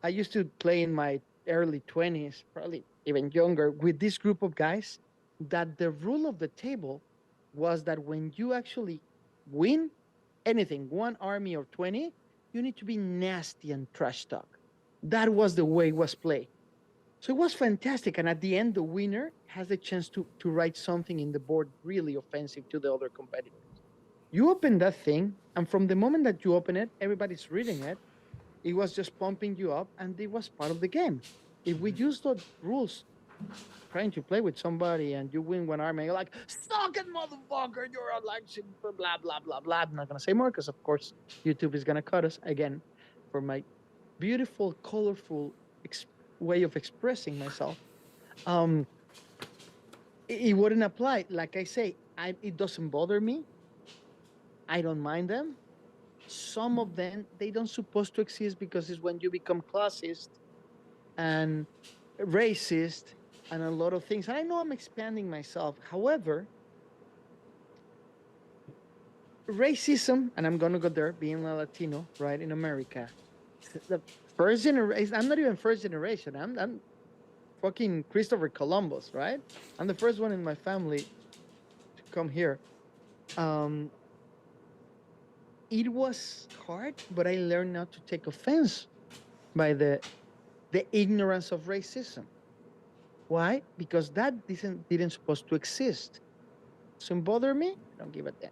I used to play in my early 20s, probably even younger, with this group of guys. That the rule of the table was that when you actually win anything, one army or 20, you need to be nasty and trash talk. That was the way it was played. So it was fantastic. And at the end, the winner has the chance to write something in the board really offensive to the other competitors. You open that thing, and from the moment that you open it, everybody's reading it. It was just pumping you up, and it was part of the game. If we use those rules trying to play with somebody and you win one army, you're like, Stalking motherfucker, you're a like blah blah blah blah. I'm not gonna say more because of course YouTube is gonna cut us again for my beautiful, colorful way of expressing myself. Um, it wouldn't apply. Like I say, it doesn't bother me. I don't mind them. Some of them they don't supposed to exist because it's when you become classist and racist and a lot of things. And I know I'm expanding myself. However, racism, and I'm gonna go there, being a Latino, right, in America, the first generation. I'm not even first generation. I'm fucking Christopher Columbus, right? I'm the first one in my family to come here. Um, it was hard, but I learned not to take offense by the ignorance of racism. Why? Because that didn't supposed to exist. Doesn't bother me. I don't give a damn.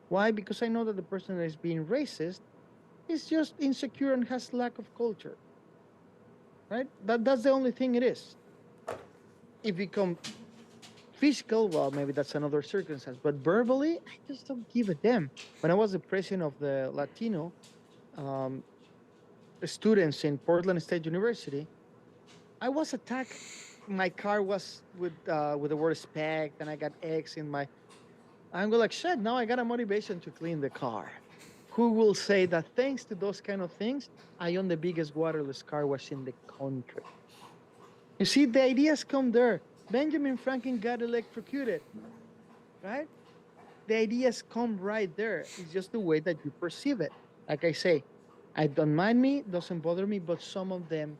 Why? Because I know that the person that is being racist is just insecure and has lack of culture. Right? That's the only thing it is. If you come physical, well, maybe that's another circumstance. But verbally, I just don't give a damn. When I was the president of the Latino um, students in Portland State University, I was attacked. My car was with the word spec, and I got X in my. I'm go like shit. Now I got a motivation to clean the car. Who will say that thanks to those kind of things, I own the biggest waterless car wash in the country? You see, the ideas come there. Benjamin Franklin got electrocuted, right? The ideas come right there. It's just the way that you perceive it. Like I say, I don't mind me, doesn't bother me, but some of them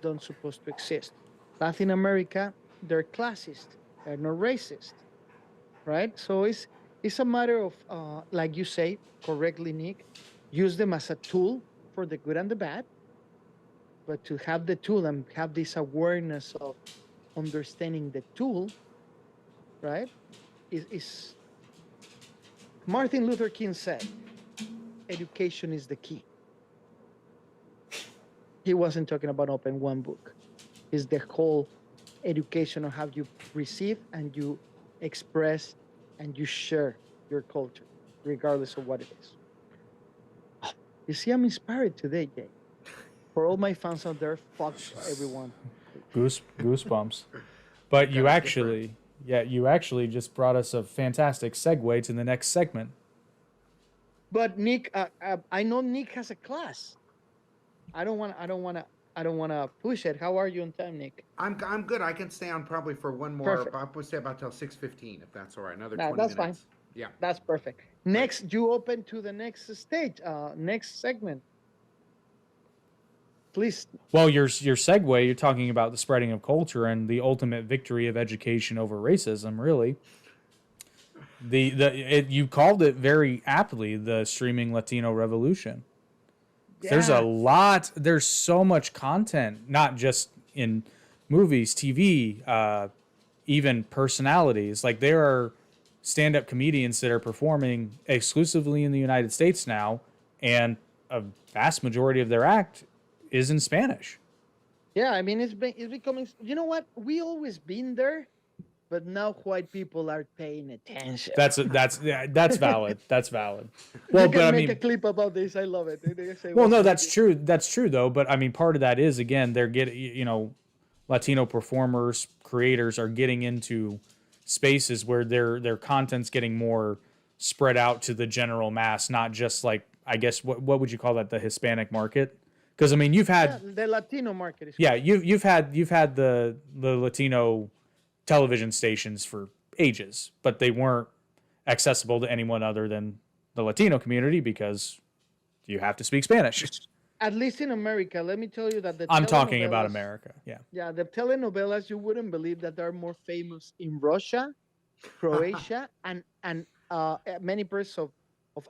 don't supposed to exist. Latin America, they're classist, they're not racist, right? So it's a matter of, like you say correctly, Nick, use them as a tool for the good and the bad, but to have the tool and have this awareness of understanding the tool, right? Is Martin Luther King said, education is the key. He wasn't talking about open one book. It's the whole education of how you receive and you express and you share your culture, regardless of what it is. Oh, you see, I'm inspired today, Jay. For all my fans out there, fuck everyone. Goosebumps. But you That's actually, you actually just brought us a fantastic segue to the next segment. But Nick, I know Nick has a class. I don't wanna push it. How are you on time, Nick? I'm good. I can stay on probably for one more. Perfect. I would say about till 6:15, if that's all right. Another Nah, 20 that's minutes. fine. Yeah. That's perfect. Next, you open to the next stage, next segment. Please. Well, your segue, you're talking about the spreading of culture and the ultimate victory of education over racism. Really, you called it very aptly the streaming Latino revolution. There's a lot. There's so much content, not just in movies, TV, even personalities. Like there are stand-up comedians that are performing exclusively in the United States now, and a vast majority of their act is in Spanish. Yeah, I mean it's becoming. You know what? We always been there, but now white people are paying attention. That's valid. That's valid. Well, Well, you can but I make mean, a clip about this. I love it. They say, well, no, "What's that's up?" true. That's true though. But I mean, part of that is again they're getting Latino performers, creators are getting into spaces where their content's getting more spread out to the general mass, not just like I guess what would you call that, the Hispanic market? Because I mean you've had The Latino market is. yeah you've had the Latino television stations for ages, but they weren't accessible to anyone other than the Latino community because you have to speak Spanish. At least in America, let me tell you that the I'm talking about telenovelas- America. Yeah. Yeah, the telenovelas, you wouldn't believe that they're more famous in Russia, Croatia, and many parts of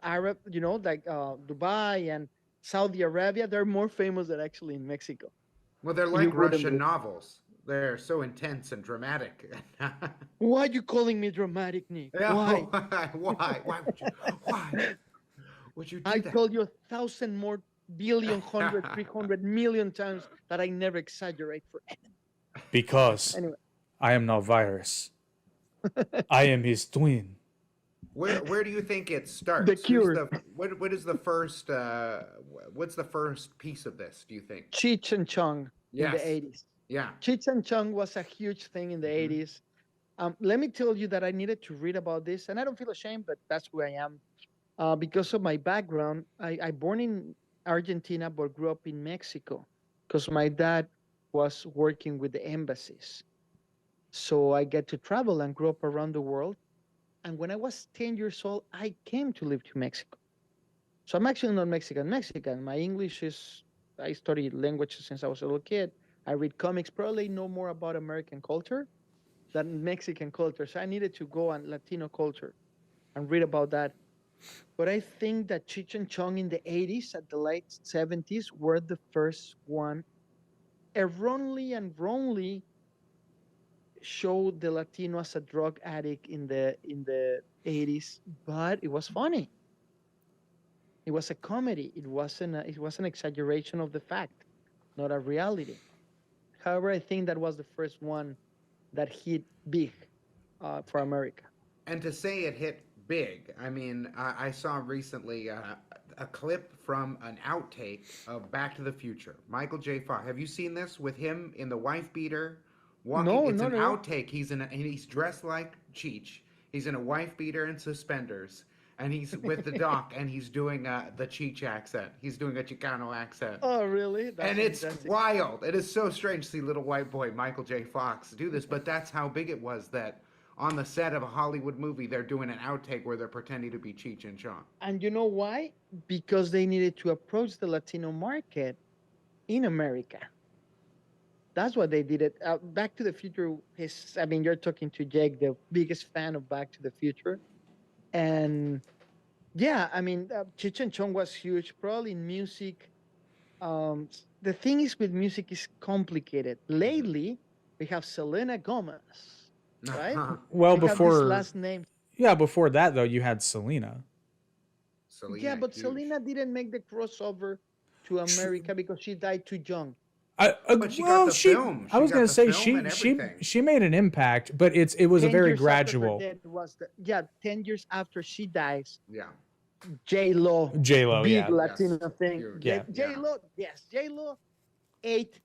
Arab, like Dubai and Saudi Arabia. They're more famous than actually in Mexico. Well, they're You like wouldn't Russian believe. novels. They're so intense and dramatic. Why are you calling me dramatic, Nick? Yeah, Why? Why would you do I that? told you 1,000 more billion, 100, 300 million times that I never exaggerate for anything. Because Anyway. I am no virus. I am his twin. Where do you think it starts? The Cure. What is the first? What's the first piece of this? Do you think? Cheech and Chong in Yes. the 80s. Yeah. Cheech and Chong was a huge thing in the 80s. Let me tell you that I needed to read about this, and I don't feel ashamed, but that's who I am. Because of my background, I born in Argentina, but grew up in Mexico because my dad was working with the embassies. So I get to travel and grow up around the world. And when I was 10 years old, I came to live to Mexico. So I'm actually not Mexican. My English is, I studied languages since I was a little kid. I read comics, probably know more about American culture than Mexican culture. So I needed to go on Latino culture and read about that. But I think that Cheech and Chong in the 80s, at the late 70s, were the first one erroneously and wrongly showed the Latino as a drug addict in the 80s, but it was funny. It was a comedy. It was an exaggeration of the fact, not a reality. However, I think that was the first one that hit big for America. And to say it hit big, I mean, I saw recently a clip from an outtake of Back to the Future. Michael J. Fox. Have you seen this with him in the wife beater? Walking. No, It's no, an no. outtake. He's dressed like Cheech. He's in a wife beater and suspenders, and he's with the doc, and he's doing the Cheech accent. He's doing a Chicano accent. Oh, really? That's And it's fantastic. wild. It is so strange to see little white boy Michael J. Fox do this, but that's how big it was that on the set of a Hollywood movie, they're doing an outtake where they're pretending to be Cheech and Chong. And you know why? Because they needed to approach the Latino market in America. That's what they did. It Back to the Future. I mean, you're talking to Jake, the biggest fan of Back to the Future, and yeah, I mean, Cheech and Chong was huge. Probably in music. The thing is with music is complicated. Lately, we have Selena Gomez, right? Well, We have this before last name. yeah, before that though, you had Selena. Yeah, Selena, but huge. Selena didn't make the crossover to America because she died too young. But she got Well, the film. I She was got gonna the say film and everything. she made an impact, but it was a 10 very years after her gradual. death was the, yeah, 10 years after she dies, Yeah. J Lo, J Lo, big yeah, Yes. Latino thing. Huge. yeah, J Yeah. Lo, yes, ate,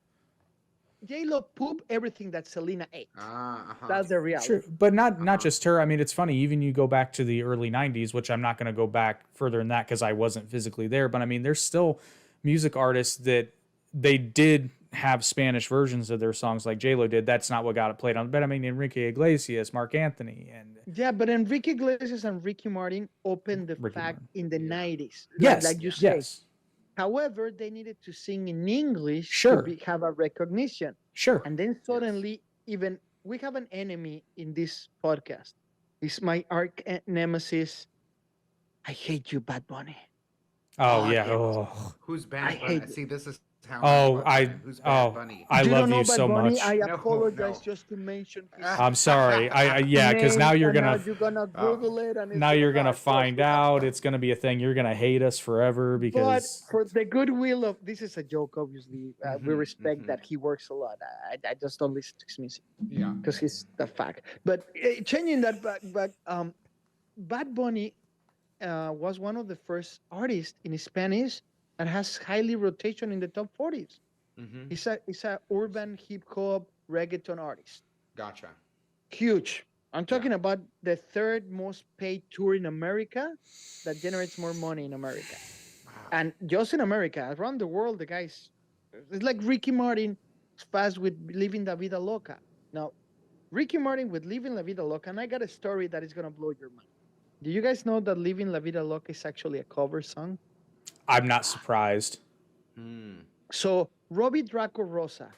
J Lo pooped everything that Selena ate. Uh-huh. That's the sure, reality. but not Uh-huh. just her. I mean, it's funny. Even you go back to the early '90s, which I'm not going to go back further than that because I wasn't physically there. But I mean, there's still music artists that they did have Spanish versions of their songs, like J Lo did. That's not what got it played on. But I mean, Enrique Iglesias, Mark Anthony, and Yeah, but Enrique Iglesias and Ricky Martin opened the Ricky fact Martin. in the Yeah. 90s, Yes, like you Yeah. say. yes, However, they needed to sing in English to sure, have a recognition. sure. And then Yes. suddenly, even we have an enemy in this podcast. It's my arch nemesis. I hate you, Bad Bunny. Oh Oh, yeah. damn. Oh, Who's I Bad Bunny? hate you. See, this is how I'm oh, about Ryan. Who's Bad oh, Bunny? I You don't love know you Bad so Bunny? I much. No, apologize no. just to mention his I'm sorry. Yeah, because name, now you're and now gonna you're gonna Oh. Google it, and it's now gonna you're no. gonna Trust find me. out. It's gonna be a thing. You're gonna hate us forever But because for the goodwill of this is a joke, obviously. We Mm-hmm. respect Mm-hmm. that he works a lot. I just don't listen to his music Yeah. because he's the fact. But changing that back, Bad Bunny was one of the first artists in Spanish that has highly rotation in the top 40s. Mm-hmm. He's a urban hip hop reggaeton artist. Gotcha. Huge. I'm Yeah. talking about the third most paid tour in America that generates more money in America. Wow. And just in America, around the world, the guys, it's like Ricky Martin fast with Living La Vida Loca. Now, Ricky Martin with Living La Vida Loca, and I got a story that is going to blow your mind. Do you guys know that Living La Vida Loca is actually a cover song? I'm not surprised. Hmm. So, Robbie Draco Rosa,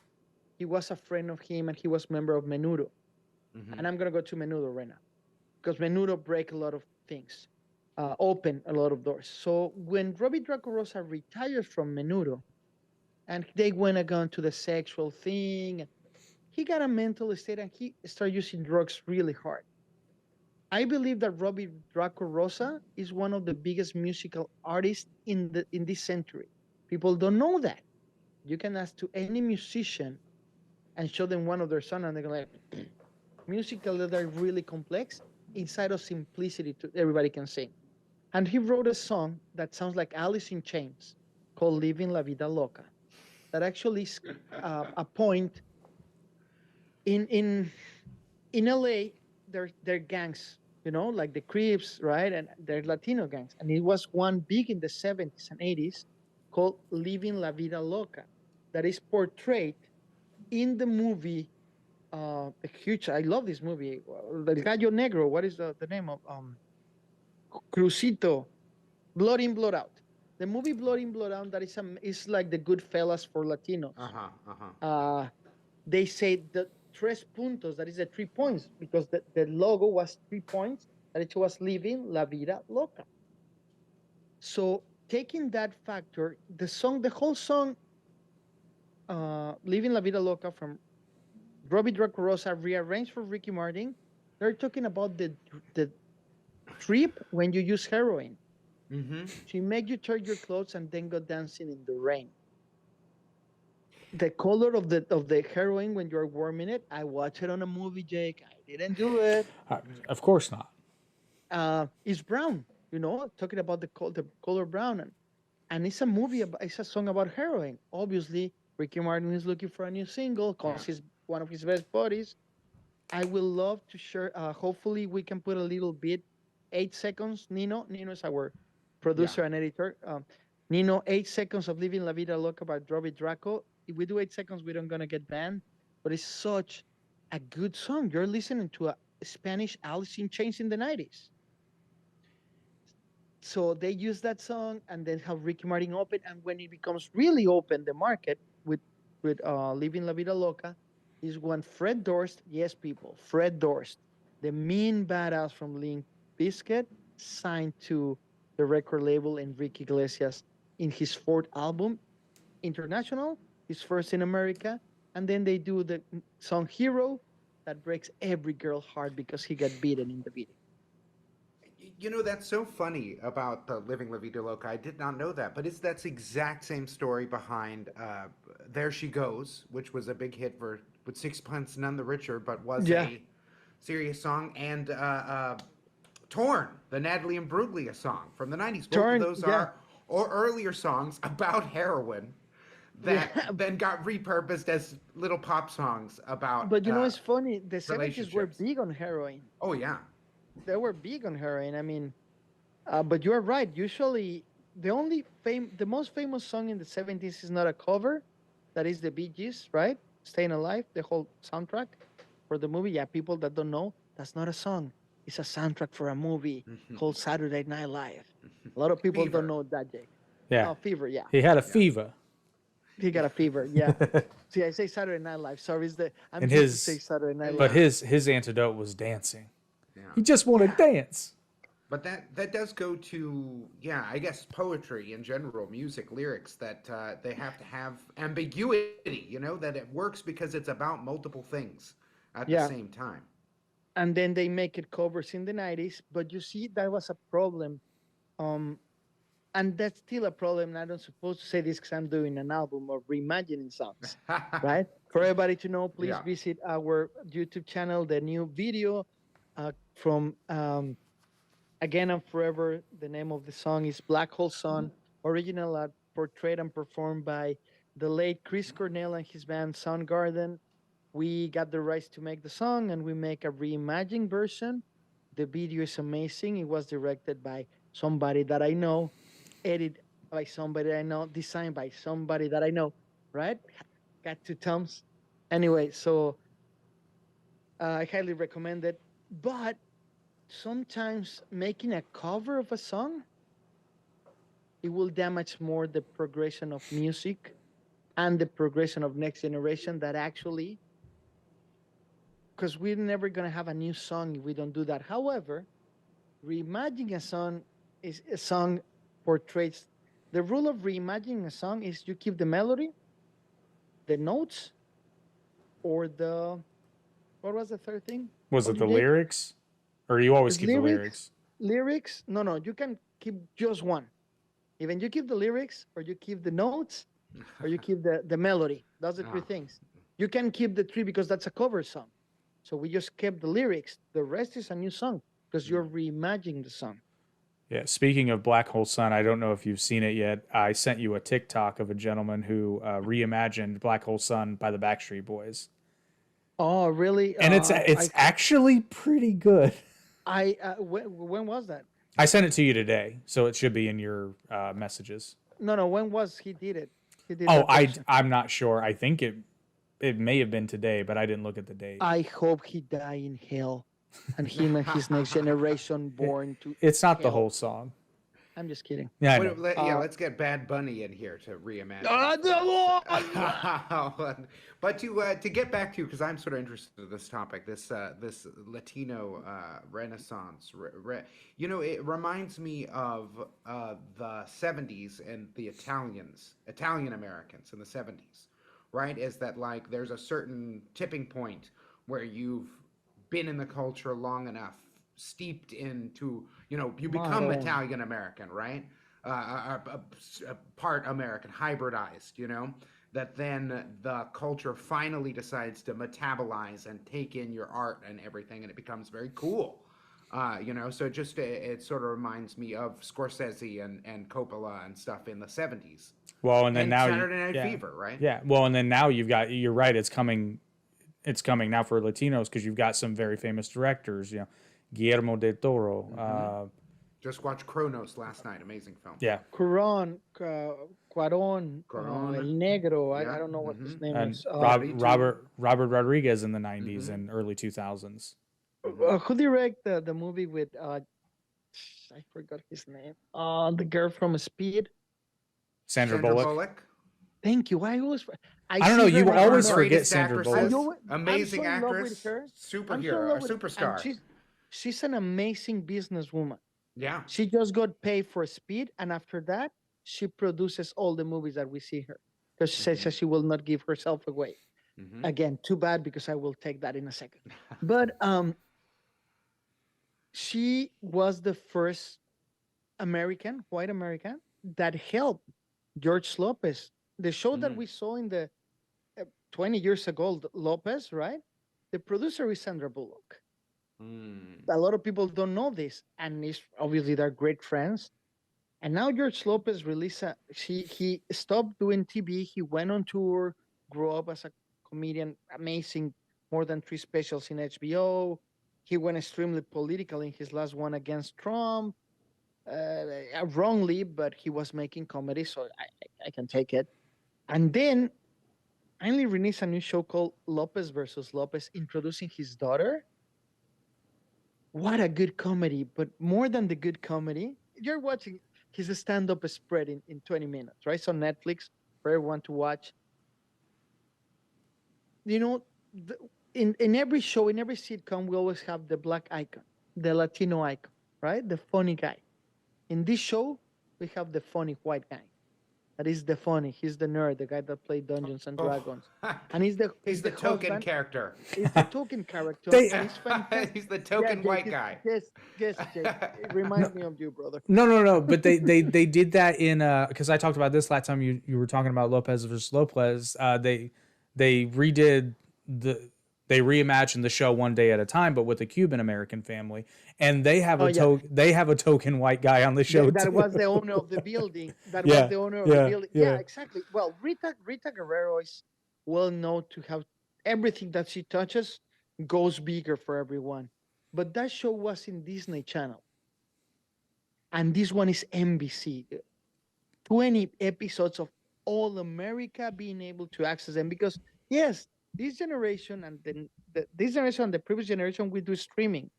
he was a friend of him and he was member of Menudo. Mm-hmm. And I'm going to go to Menudo right now because Menudo break a lot of things, open a lot of doors. So, when Robbie Draco Rosa retires from Menudo, and they went again to the sexual thing. He got a mental state and he started using drugs really hard. I believe that Robbie Draco Rosa is one of the biggest musical artists in this century. People don't know that. You can ask to any musician and show them one of their songs, and they're like, musical they're really complex inside of simplicity to everybody can sing. And he wrote a song that sounds like Alice in Chains called Living La Vida Loca. That actually is a point in LA. They're gangs, like the Crips, right? And they're Latino gangs. And it was one big in the 70s and 80s called Living La Vida Loca, that is portrayed in the movie. A huge. I love this movie. El Gallo Negro. What is the name of Crucito? Blood in, Blood Out. The movie Blood in, Blood Out. That is like the Goodfellas for Latinos. Uh-huh. Uh-huh. They say the tres puntos, that is the 3 points, because the logo was 3 points, that it was living la vida loca. So taking that factor, the whole song, Living La Vida Loca from Robbie Draco Rosa, rearranged for Ricky Martin, they're talking about the trip when you use heroin. Mm-hmm. She make you turn your clothes and then go dancing in the rain. The color of the heroin when you're warming it. I watched it on a movie, Jake. I didn't do it. Of course not. It's brown. Talking about the color brown, and it's a movie. It's a song about heroin. Obviously, Ricky Martin is looking for a new single because Yeah. he's one of his best buddies. I will love to share. Hopefully, we can put a little bit, 8 seconds. Nino is our Yeah. producer and editor. Nino, 8 seconds of Living La Vida Loca by Robbie Draco. If we do 8 seconds, we don't gonna get banned. But it's such a good song. You're listening to a Spanish Alice in Chains in the 90s. So they use that song and then have Ricky Martin open. And when it becomes really open, the market with with Living La Vida Loca is when Fred Durst, yes, people, Fred Durst, the mean badass from Limp Bizkit, signed to the record label Enrique Iglesias in his fourth album, International, his first in America, and then they do the song Hero that breaks every girl heart because he got beaten in the video. You know, that's so funny about the Living La Vida Loca. I did not know that, but that's the exact same story behind There She Goes, which was a big hit for with Sixpence None the Richer, but was Yeah. a serious song, and Torn, the Natalie Imbruglia song from the 90s. Both Torn, of those yeah. are or earlier songs about heroin that Yeah. then got repurposed as little pop songs about But you know, it's funny. The 70s were relationships. big on heroin. Oh, yeah. They were big on heroin. I mean, but you're right. Usually, the most famous song in the 70s is not a cover. That is the Bee Gees, right? Staying Alive, the whole soundtrack for the movie. Yeah, people that don't know, that's not a song. It's a soundtrack for a movie called Saturday Night Live. A lot of people Fever. don't know that, Jake. Yeah. Oh, Fever, yeah. He had a fever. He got a fever, yeah. See, I say Saturday Night Live. Sorry, I'm And used to say Saturday Night But Live. his antidote was dancing. Yeah. He just wanted to dance. But that does go to, yeah, I guess poetry in general, music, lyrics, that they have to have ambiguity, you know, that it works because it's about multiple things at the same time. And then they make it covers in the 90s. But you see, that was a problem. And that's still a problem. I don't supposed to say this because I'm doing an album of reimagining songs, right? For everybody to know, please visit our YouTube channel, the new video from Again and Forever. The name of the song is Black Hole Sun, original art portrayed and performed by the late Chris Cornell and his band Soundgarden. We got the rights to make the song and we make a reimagined version. The video is amazing. It was directed by somebody that I know, edited by somebody I know, designed by somebody that I know, right? Got two thumbs. Anyway, so I highly recommend it. But sometimes making a cover of a song, it will damage more the progression of music and the progression of next generation that actually, because we're never going to have a new song if we don't do that. However, reimagining a song is a song portrays the rule of reimagining a song is you keep the melody, the notes, or what was the third thing? Was it the lyrics? Or you always It's keep the lyrics? Lyrics? No, you can keep just one. Even you keep the lyrics, or you keep the notes, or you keep the melody. Those are three things. You can keep the three because that's a cover song. So we just kept the lyrics. The rest is a new song because you're reimagining the song. Yeah. Speaking of Black Hole Sun, I don't know if you've seen it yet. I sent you a TikTok of a gentleman who reimagined Black Hole Sun by the Backstreet Boys. Oh, really? And it's actually pretty good. When was that? I sent it to you today, so it should be in your messages. No. When was he did it? He did I'm not sure. I think it may have been today, but I didn't look at the date. I hope he die in hell, and him and his next generation born to. It's not hell. the whole song. I'm just kidding. Yeah, let's get Bad Bunny in here to reimagine. But to get back to, because I'm sort of interested in this topic, this Latino Renaissance. You know, it reminds me of the '70s and the Italian Americans in the '70s, right? Is that like there's a certain tipping point where you've been in the culture long enough, steeped into, you know, you become Italian American, right? A part American, hybridized, you know, that then the culture finally decides to metabolize and take in your art and everything, and it becomes very cool. You know, so it sort of reminds me of Scorsese and Coppola and stuff in the '70s. Well, and then now Saturday Night Fever, right? Yeah. Well, and then now you're right. It's coming now for Latinos because you've got some very famous directors. You know, Guillermo del Toro. Just watched Kronos last night. Amazing film. Yeah. Cuarón, El Negro. I don't know what his name is. Robert Rodriguez in the '90s and early 2000s. Who directed the movie with I forgot his name. The girl from Speed. Sandra Bullock. Thank you. I I don't know. see her You and I always know. forget Greatest Sandra actresses, Bullock. I'm so amazing in love with actress, her. I'm so in superhero, love a with, and superstar. she's an amazing businesswoman. Yeah. She just got paid for Speed, and after that, she produces all the movies that we see her because she says that she will not give herself away. Hmm. Again, too bad because I will take that in a second. But she was the first American, white American, that helped George Lopez. The show that we saw in the 20 years ago, Lopez, right? The producer is Sandra Bullock. A lot of people don't know this, and it's obviously they're great friends. And now George Lopez released he stopped doing TV. He went on tour, grew up as a comedian, amazing, more than 3 specials in HBO. He went extremely political in his last one against Trump, wrongly, but he was making comedy, so I can take it. And then finally released a new show called Lopez versus Lopez, introducing his daughter. What a good comedy, but more than the good comedy, you're watching his stand-up spread in 20 minutes, right? So Netflix for everyone to watch. You know, in every show, in every sitcom, we always have the black icon, the Latino icon, right? The funny guy. In this show, we have the funny white guy. That is the funny. He's the nerd, the guy that played Dungeons and Dragons, and He's the token husband. character. He's the token character, They and it's fantastic. He's the token white Jake, guy. Yes, Jake. It reminds me of you, brother. No. But they did that in because I talked about this last time you were talking about Lopez versus Lopez. They redid they reimagined the show One Day at a Time, but with a Cuban American family, and they have they have a token white guy on the show That too. was the owner of the building. Yeah, Was the owner of the building. yeah. Yeah, exactly. Well, Rita Guerrero is well known to have everything that she touches goes bigger for everyone. But that show was in Disney Channel, and this one is NBC. 20 episodes of all America being able to access them because yes, this generation and this generation and the previous generation we do streaming,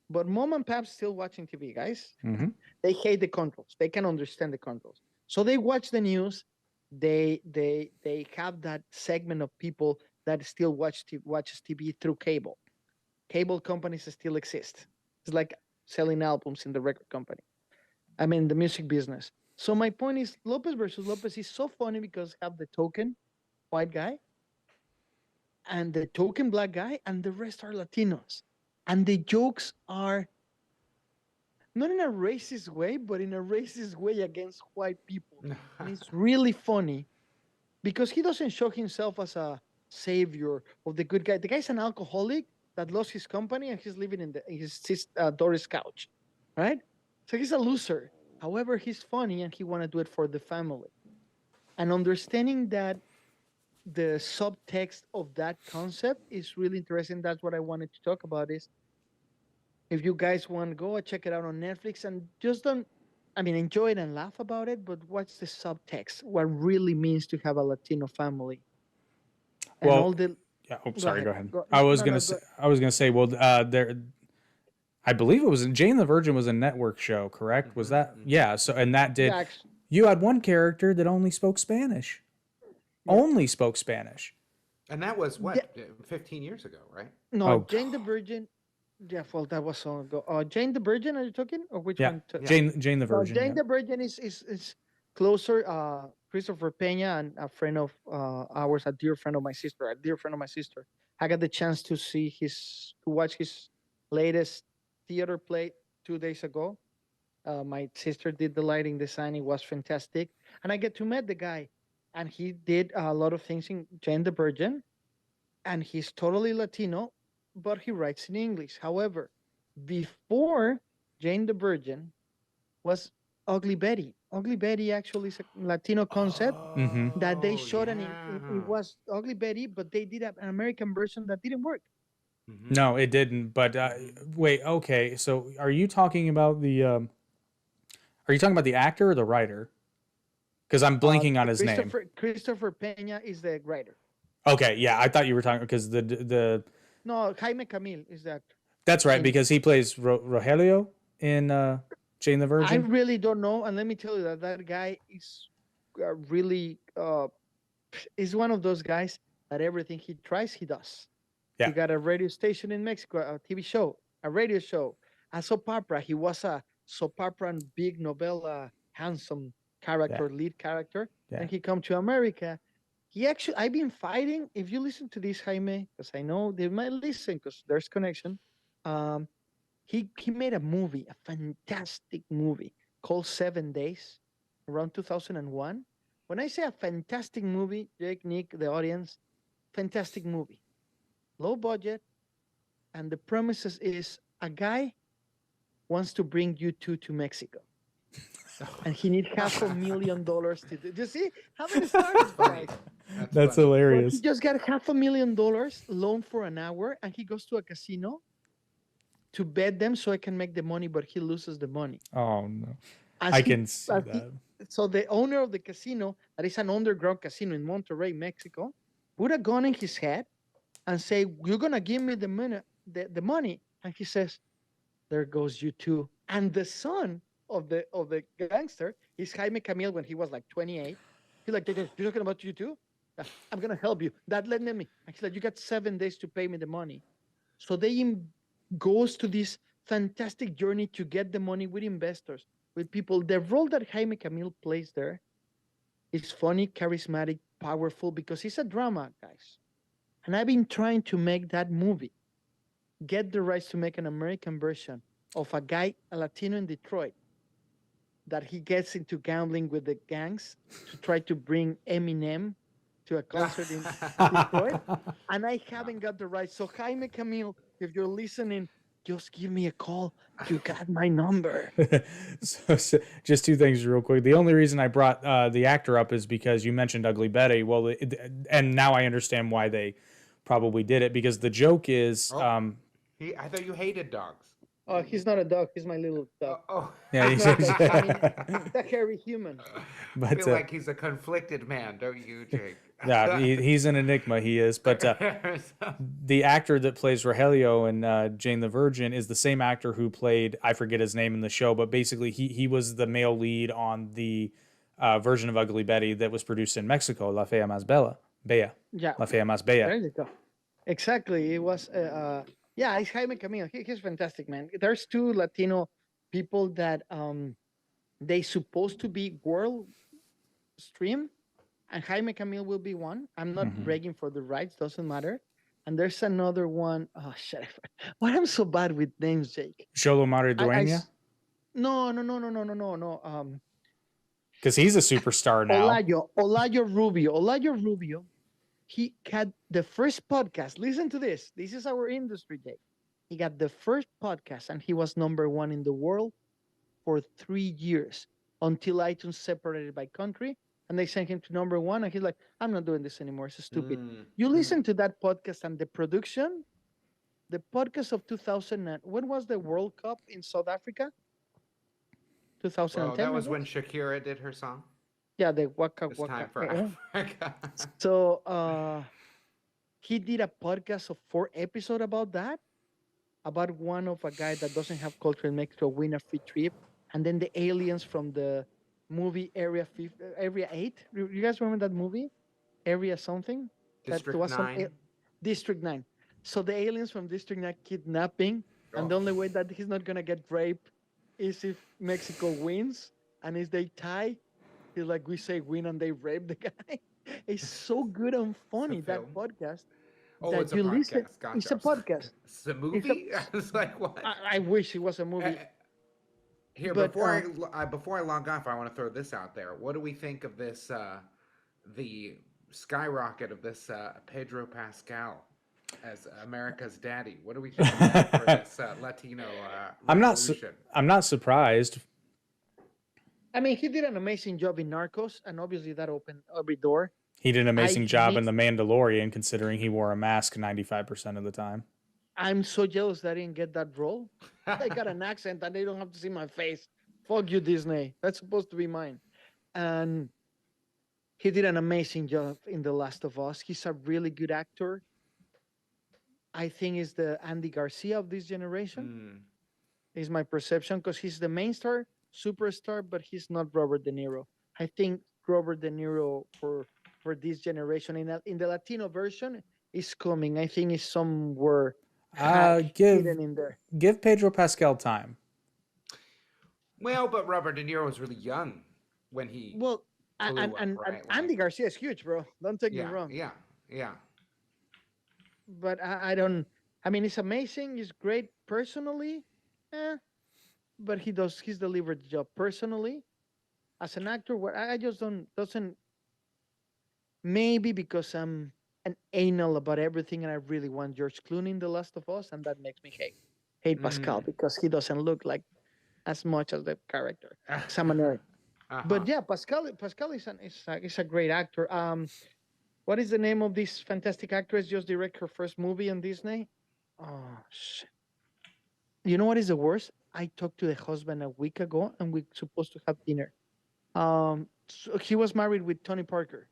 but mom and pop still watching TV, guys. Mm-hmm. They hate the controls. They can understand the controls, so they watch the news. They have that segment of people that still watches TV through cable. Cable companies still exist. It's like selling albums in the record company. I mean, the music business. So my point is, Lopez versus Lopez is so funny because have the token white guy and the token black guy, and the rest are Latinos, and the jokes are not in a racist way, but in a racist way against white people, and it's really funny because he doesn't show himself as a savior of the good guy. The guy's an alcoholic that lost his company and he's living in his daughter's couch, right? So he's a loser. However, he's funny and he want to do it for the family. And understanding that the subtext of that concept is really interesting. That's what I wanted to talk about. Is if you guys want to go, check it out on Netflix and just don't. I mean, enjoy it and laugh about it, but what's the subtext? What really means to have a Latino family? And Well, all the yeah. Oh, sorry. Go ahead. No, no, no, I was gonna say. Well, there. I believe it was Jane the Virgin was a network show, correct? Was that? Yeah. So and that did. Yeah, You had one character that only spoke Spanish. Yeah. Only spoke Spanish. And that was what 15 years ago, right? no, Oh, Jane the Virgin. Yeah, well, that was so long ago. Jane the Virgin, are you talking? Or which Yeah. one? Jane the No, Virgin. Jane Yeah. the Virgin is closer. Christopher Peña and a friend of ours, a dear friend of my sister, I got the chance to watch his latest theater play 2 days ago. My sister did the lighting design. It was fantastic. And I get to meet the guy. And he did a lot of things in Jane the Virgin. And he's totally Latino, but he writes in English. However, before Jane the Virgin was Ugly Betty. Ugly Betty actually is a Latino concept that they showed, and it was Ugly Betty, but they did an American version that didn't work. No, it didn't. But wait, okay. So, are you talking about the? Are you talking about the actor or the writer? Because I'm blanking on his name. Christopher Peña is the writer. Okay, yeah, I thought you were talking because the. No, Jaime Camil is the actor. That's right, because he plays Rogelio in Jane the Virgin. I really don't know, and let me tell you that guy is really is one of those guys that everything he tries, he does. He Yeah. got a radio station in Mexico, a TV show, a radio show, a soap opera. He was a soap opera and big novella, handsome Yeah. character, lead character. Yeah. Then he come to America. He actually, I've been fighting. If you listen to this, Jaime, because I know they might listen because there's connection. Um, he made a movie, a fantastic movie called 7 Days, around 2001. When I say a fantastic movie, Jake, Nick, the audience, fantastic movie, low budget, and the premises is a guy wants to bring you two to Mexico, and he needs $500,000 to do. Do you see how many stars, Funny. guys? That's funny. But he hilarious. just got $500,000 loan for an hour, and he goes to a casino to bet them so I can make the money, but he loses the money. Oh no. As I he- can see as he- that. so the owner of the casino, that is an underground casino in Monterrey, Mexico, put a gun in his head and say, "You're gonna give me the money." And he says, "There goes you too." And the son of the gangster is Jaime Camil when he was like 28. He's like, "You're talking about you too? Yeah, I'm gonna help you. That lend me." And he's like, "You got 7 days to pay me the money." So goes to this fantastic journey to get the money with investors, with people. The role that Jaime Camil plays there is funny, charismatic, powerful because he's a drama, guys. And I've been trying to make that movie, get the rights to make an American version of a guy, a Latino in Detroit, that he gets into gambling with the gangs to try to bring Eminem to a concert in Detroit. And I haven't got the rights. So Jaime Camil, if you're listening, just give me a call. You got my number. So, just two things real quick. The only reason I brought the actor up is because you mentioned Ugly Betty. Well, and now I understand why they probably did it, because the joke is, Oh. I thought you hated dogs. Oh, he's not a dog. He's my little dog. Oh. yeah, He's not a dog. I mean, he's a hairy human. I but feel like he's a conflicted man, don't you, Jake? yeah, he's an enigma. He is, but the actor that plays Rogelio in Jane the Virgin is the same actor who played, I forget his name in the show, but basically he was the male lead on the version of Ugly Betty that was produced in Mexico, La Fea Más Bella. Yeah. La Fea Más Bella. There you go. Exactly. It was, yeah, it's Jaime Camilo. He's fantastic, man. There's two Latino people that they supposed to be world stream, and Jaime Camil will be one. I'm not Mhm. begging for the rights, doesn't matter. And there's another one. Oh, shit. Why I'm so bad with names, Jake? Cholo I Maridueña, s- no. because he's a superstar now. Olayo Rubio. He had the first podcast. Listen to this. This is our industry, Jake. He got the first podcast, and he was #1 in the world for 3 years until iTunes separated by country, and they sent him to #1. And he's like, "I'm not doing this anymore. It's stupid." You listen to that podcast and the production, the podcast of 2000. When was the World Cup in South Africa? 2010. Well, that was I when guess? Shakira did her song. Yeah, the Waka It's time for Waka. Africa. So he did a podcast of 4 episodes about that, about one of a guy that doesn't have culture in Mexico win a free trip, and then the aliens from the movie Area 8. You guys remember that movie, Area something? District was 9. District 9. So the aliens from District 9 kidnapping, and the only way that he's not gonna get raped is if Mexico wins, and if they tie, he's like, we say win and they rape the guy. It's so good and funny, that film? podcast. Oh, that it's a you podcast. listen. Gotcha. It's a podcast. It's a movie? I was like, what? I wish it was a movie. Here, But, before I log off, I want to throw this out there. What do we think of this? The skyrocket of this Pedro Pascal as America's daddy. What do we think of that for this Latino revolution? I'm not surprised. I mean, he did an amazing job in Narcos, and obviously that opened every door. He did an amazing job in mixed- The Mandalorian, considering he wore a mask 95% of the time. I'm so jealous that I didn't get that role. I got an accent and they don't have to see my face. Fuck you, Disney. That's supposed to be mine. And he did an amazing job in The Last of Us. He's a really good actor. I think he's the Andy Garcia of this generation, is my perception, because he's the main superstar, but he's not Robert De Niro. I think Robert De Niro, for for this generation. In the Latino version, is coming. I think it's somewhere Give hidden in there. Pedro Pascal time. Well, but Robert De Niro was really young when he Well, blew up, and right? Andy Garcia is huge, bro. Don't take me yeah, wrong. yeah, yeah. But I don't. I mean, it's amazing. It's great personally, but he's delivered the job personally. As an actor, what I just don't doesn't maybe because I'm an anal about everything and I really want George Clooney in The Last of Us, and that makes me hate Pascal because he doesn't look like as much as the character. So I'm a nerd. But yeah, Pascal is a great actor. What is the name of this fantastic actress just direct her first movie on Disney? Oh shit. You know what is the worst? I talked to the husband a week ago and we're supposed to have dinner. So he was married with Tony Parker.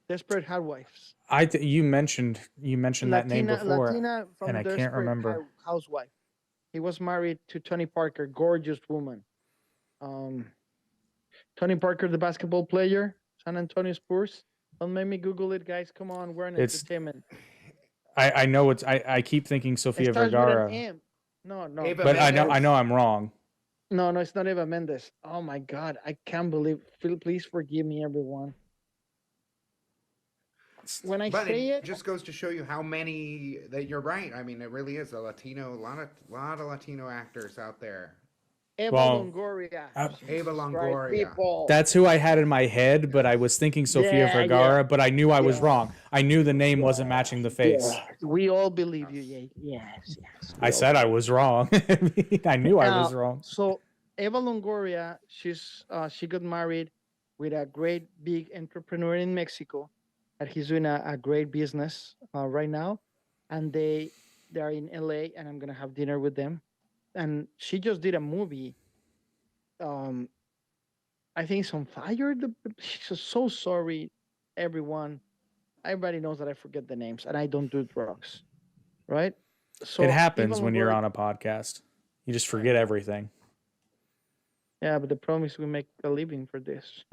Desperate Housewives. You mentioned that name before, Latina and from I can't Desperate remember. Housewife. He was married to Tony Parker, gorgeous woman. Tony Parker, the basketball player, San Antonio Spurs. Don't make me Google it, guys. Come on, we're an It's entertainment. I know it's I keep thinking It Sofia starts with an Vergara, M. No, Ava but I Mendes. know I'm wrong. No, it's not Eva Mendes. Oh my God, I can't believe. Please forgive me, everyone. When I But say it it, just goes to show you how many that you're right. I mean, it really is a lot of Latino actors out there. Eva Well, Longoria. Ava Jesus Christ, Longoria. people. that's who I had in my head, but I was thinking Sofia Yeah, Vergara, but I knew I was yeah. wrong. I knew the name wasn't matching the face. We all believe you. Yeah. Yes. I said I was wrong. I knew I was wrong. So Eva Longoria, she got married with a great big entrepreneur in Mexico, that he's doing a great business right now, and they are in LA, and I'm gonna have dinner with them. And she just did a movie. Um, I think it's on fire. She's so sorry, everyone. Everybody knows that I forget the names, and I don't do drugs, right? So It Eva happens when you're Longoria, on a podcast. You just forget everything. yeah, but the problem is we make a living for this.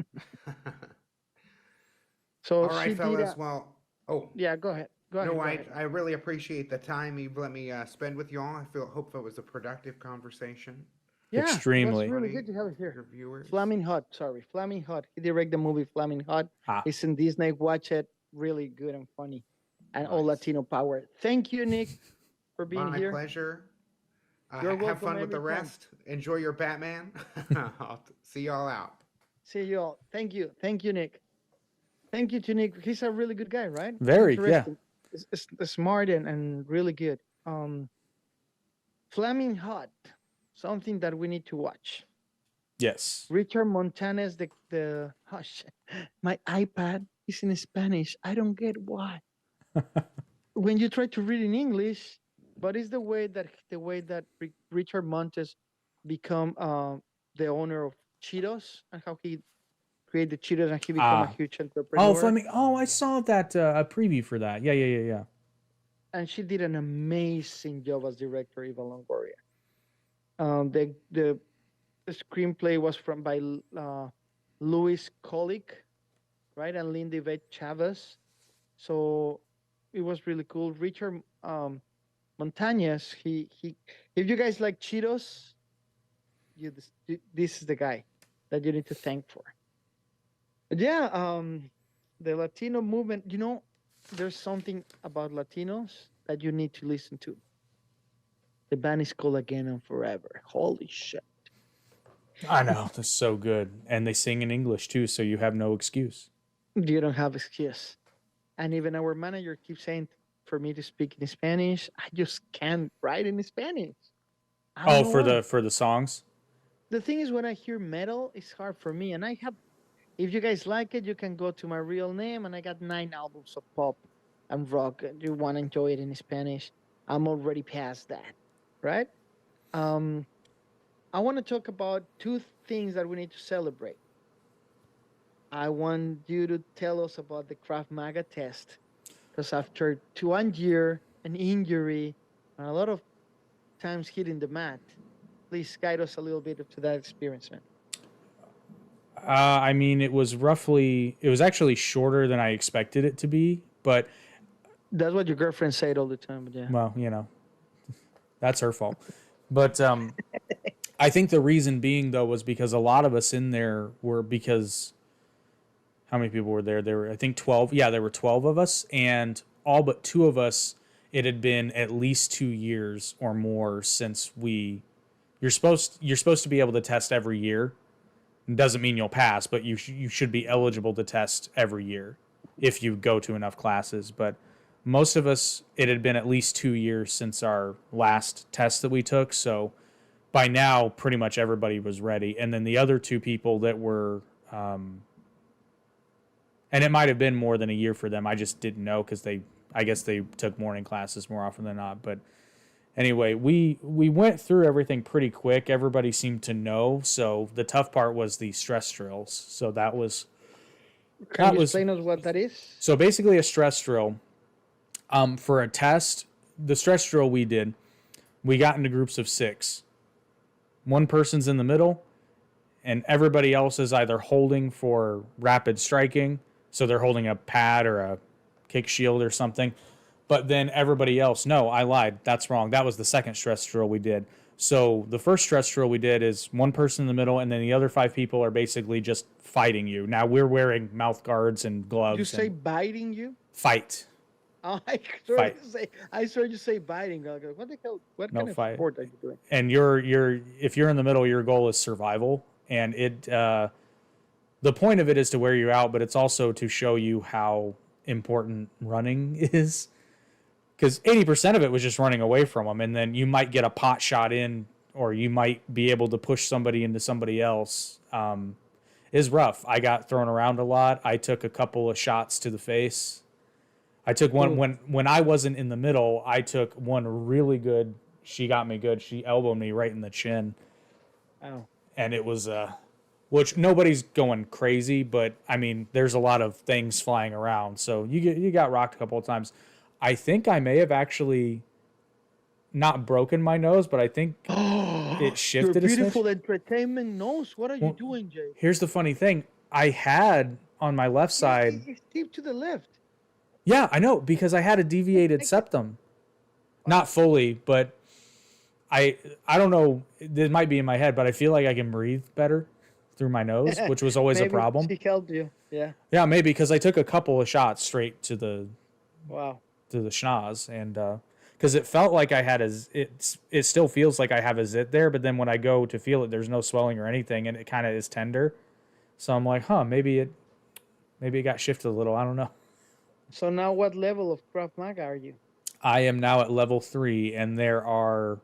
So All right, she did fellas. a, Well, oh yeah. Go ahead. Go no, ahead. I really appreciate the time you've let me spend with you all. Hope it was a productive conversation. Yeah, it was Extremely. really good to have it here. Your viewers. Flaming Hot. Sorry, Flaming Hot. He directed the movie Flaming Hot. Ah. It's in Disney. Watch it. Really good and funny, and all Nice. Latino power. Thank you, Nick, for being My here. pleasure. You're Have welcome fun with the every time. rest. Enjoy your Batman. I'll see y'all out. See you all. Thank you, Nick. Thank you to Nick. He's a really good guy, right? Very, yeah. Interesting. It's smart and really good. Flaming Hot. Something that we need to watch. Yes. Richard Montañez, hush. My iPad is in Spanish. I don't get why. When you try to read in English, but it's the way that Richard Montes become the owner of Cheetos, and how he created Cheetos and he became a huge entrepreneur. Oh, Fleming. Oh, I saw that a preview for that. Yeah. And she did an amazing job as director, Eva Longoria. The screenplay was by Louis Colic, right, and Lindy Vett Chavez. So it was really cool. Richard Montañez, he if you guys like Cheetos, this is the guy that you need to thank for. But yeah, the Latino movement, there's something about Latinos that you need to listen to. The band is called Again and Forever. Holy shit. I know. That's so good. And they sing in English too, so you have no excuse. You don't have excuse. And even our manager keeps saying for me to speak in Spanish. I just can't write in Spanish. Oh, for the songs? The thing is, when I hear metal, it's hard for me. And if you guys like it, you can go to my real name, and I got 9 albums of pop and rock. You want to enjoy it in Spanish? I'm already past that, right? I want to talk about 2 things that we need to celebrate. I want you to tell us about the Krav Maga test, because after 1 year, an injury, and a lot of times hitting the mat, please guide us a little bit to that experience, man. I mean, it was actually shorter than I expected it to be, but That's what your girlfriend said all the time. But yeah. well, that's her fault. But I think the reason being though was because a lot of us in there were because how many people were there? There were I think 12. Yeah, there were 12 of us, and all but 2 of us. It had been at least 2 years or more since we. You're supposed to be able to test every year. It doesn't mean you'll pass, but you should be eligible to test every year if you go to enough classes. But most of us, it had been at least 2 years since our last test that we took. So by now, pretty much everybody was ready. And then the other 2 people that were, and it might have been more than a year for them. I just didn't know because I guess they took morning classes more often than not. But anyway, we went through everything pretty quick. Everybody seemed to know. So the tough part was the stress drills. So that was. Can you explain us what that is? So basically, a stress drill. For a test, the stress drill we did, we got into groups of 6. One person's in the middle, and everybody else is either holding for rapid striking, so they're holding a pad or a kick shield or something. But then everybody else, no, I lied. That's wrong. That was the second stress drill we did. So the first stress drill we did is one person in the middle, and then the other 5 people are basically just fighting you. Now we're wearing mouth guards and gloves. You say biting you? Fight. Oh, I heard you say biting. Like, what the hell? What kind of sport are you doing? And if you're in the middle, your goal is survival, and the point of it is to wear you out, but it's also to show you how important running is. Because 80% of it was just running away from them, and then you might get a pot shot in, or you might be able to push somebody into somebody else. Is rough. I got thrown around a lot. I took a couple of shots to the face. I took one when I wasn't in the middle. I took one really good. She got me good. She elbowed me right in the chin. Oh. And it was which nobody's going crazy, but I mean, there's a lot of things flying around. So you got rocked a couple of times. I think I may have actually not broken my nose, but I think it shifted. Your beautiful entertainment nose. What are you doing, Jay? Here's the funny thing. I had on my left side. It's deep to the left. Yeah, I know, because I had a deviated septum. Not fully, but I don't know. It might be in my head, but I feel like I can breathe better through my nose, which was always a problem. She helped you. Yeah. Yeah, maybe because I took a couple of shots straight to the to the schnoz, and because it felt like I had it still feels like I have a zit there, but then when I go to feel it, there's no swelling or anything, and it kind of is tender. So I'm like, maybe it got shifted a little. I don't know. So now what level of Krav Maga are you? I am now at level 3, and the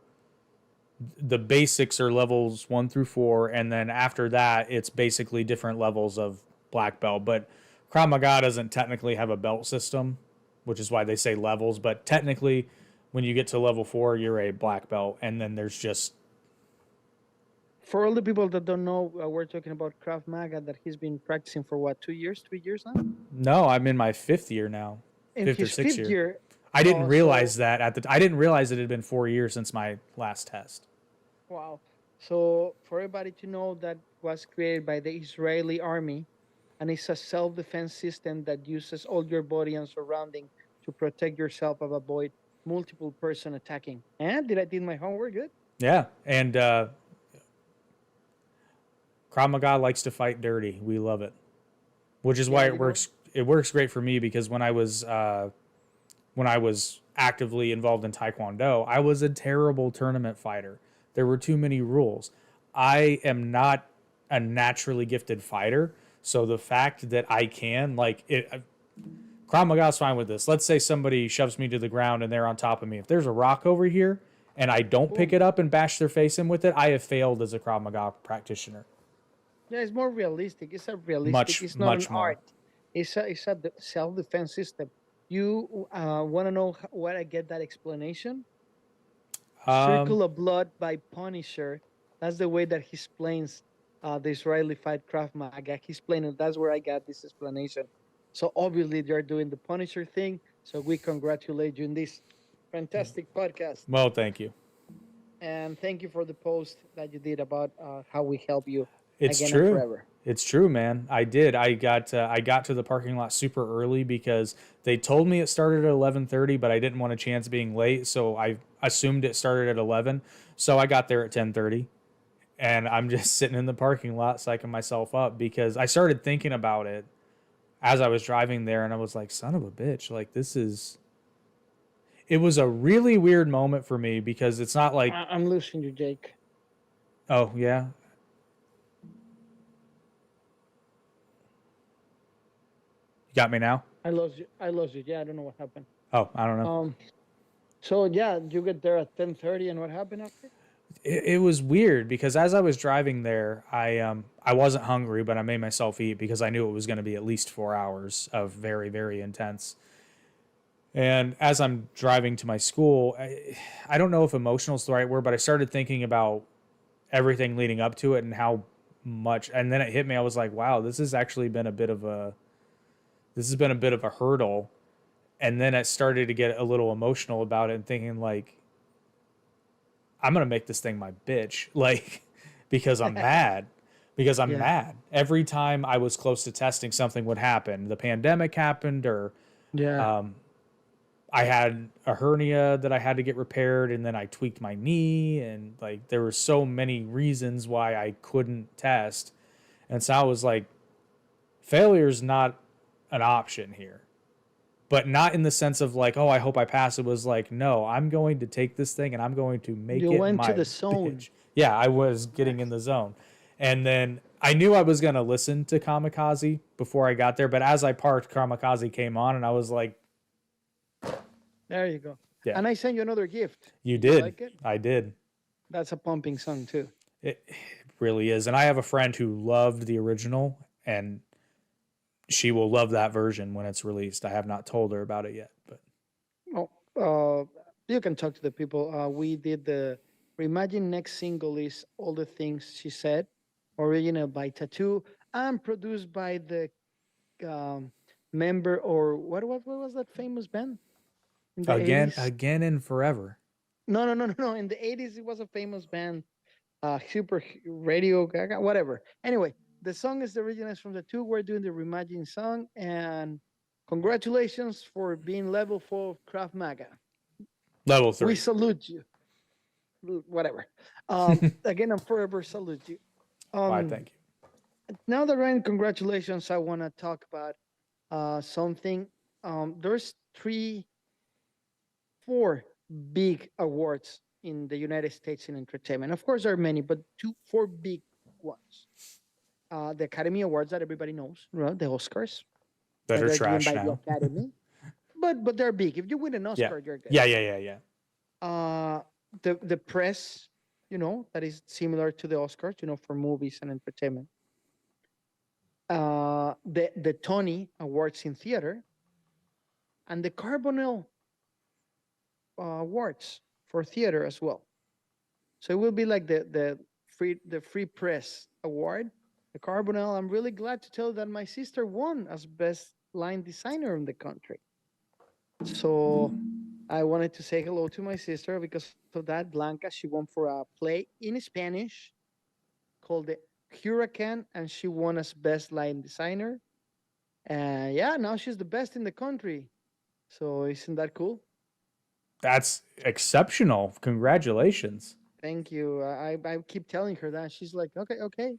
basics are levels 1 through 4, and then after that, it's basically different levels of black belt. But Krav Maga doesn't technically have a belt system, which is why they say levels. But technically, when you get to level 4, you're a black belt, and then there's just... For all the people that don't know, we're talking about Krav Maga that he's been practicing for what, 2 years, 3 years now? No, I'm in my 5th year now. In his fifth year. I didn't realize that I didn't realize it had been 4 years since my last test. Wow. So for everybody to know, that was created by the Israeli army, and it's a self-defense system that uses all your body and surrounding to protect yourself and avoid multiple person attacking. And did I do my homework good? Yeah, and Krav Maga likes to fight dirty. We love it, which is why it works. It works great for me because when I was actively involved in Taekwondo, I was a terrible tournament fighter. There were too many rules. I am not a naturally gifted fighter, so the fact that I can Krav Maga's fine with this. Let's say somebody shoves me to the ground and they're on top of me. If there's a rock over here and I don't pick it up and bash their face in with it, I have failed as a Krav Maga practitioner. Yeah, it's more realistic. It's a realistic. It's not an art. It's a self-defense system. You want to know where I get that explanation? Circle of Blood by Punisher. That's the way that he explains the Israeli fight Krav Maga. He's explaining that's where I got this explanation. So obviously they're doing the Punisher thing. So we congratulate you in this fantastic podcast. Well, thank you. And thank you for the post that you did about how we help you. It's again true. And forever. It's true, man. I did. I got to the parking lot super early because they told me it started at 11:30, but I didn't want a chance being late, so I assumed it started at 11. So I got there at 10:30, and I'm just sitting in the parking lot psyching myself up because I started thinking about it as I was driving there, and I was like, "Son of a bitch! Like this is." It was a really weird moment for me because it's not like, I'm losing you, Jake. oh yeah, you got me now. I lost you. I lost you. Yeah, I don't know what happened. Oh, I don't know. So yeah, you get there at 10:30, and what happened after? It was weird because as I was driving there, I wasn't hungry, but I made myself eat because I knew it was going to be at least 4 hours of very very intense. And as I'm driving to my school, I don't know if emotional is the right word, but I started thinking about everything leading up to it and how much. And then it hit me. I was like, wow, this has been a bit of a hurdle. And then I started to get a little emotional about it and thinking like, I'm gonna make this thing my bitch, like, because I'm mad. Because I'm Yeah. mad. Every time I was close to testing, something would happen. The pandemic happened, or Yeah. I had a hernia that I had to get repaired, and then I tweaked my knee, and like there were so many reasons why I couldn't test. And so I was like, failure's not an option here. But not in the sense of like, oh, I hope I pass. It was like, no, I'm going to take this thing and I'm going to make You it went to my the zone. bitch. Yeah, I was getting in the zone. And then I knew I was going to listen to Kamikaze before I got there. But as I parked, Kamikaze came on and I was like, There you go. yeah, And I sent you another gift. you Did you did. like it? I did. That's a pumping song too. It really is. And I have a friend who loved the original and she will love that version when it's released. I have not told her about it yet, but Oh, you can talk to the people. We did the Reimagine next single is All the Things She Said, original by Tattoo and produced by the um, member or what was that famous band in the again, 80s? again and forever. No. In the 80s, it was a famous band, Super Radio Gaga, whatever. Anyway, the song is the original is from the two. We're doing the Reimagine song, and congratulations for being level 4 of Krav Maga. Level 3. We salute you. Whatever. Again, I'm forever salute you. Why, thank you. Now that we're in congratulations, I want to talk about something. There's four big awards in the United States in entertainment. Of course, there are many, but four big ones. The Academy Awards that everybody knows, right? The Oscars That are they're given trash by now. the Academy, but they're big. If you win an Oscar, you're good. Yeah. The press, that is similar to the Oscars, for movies and entertainment. The Tony Awards in theater, and the Carbonell Awards for theater as well. So it will be like the free press award, the Carbonell. I'm really glad to tell you that my sister won as best line designer in the country. So I wanted to say hello to my sister because of that. Blanca, she won for a play in Spanish called The Hurricane, and she won as best line designer. And yeah, now she's the best in the country. So isn't that cool? That's exceptional. Congratulations. Thank you. I keep telling her that. She's like, okay.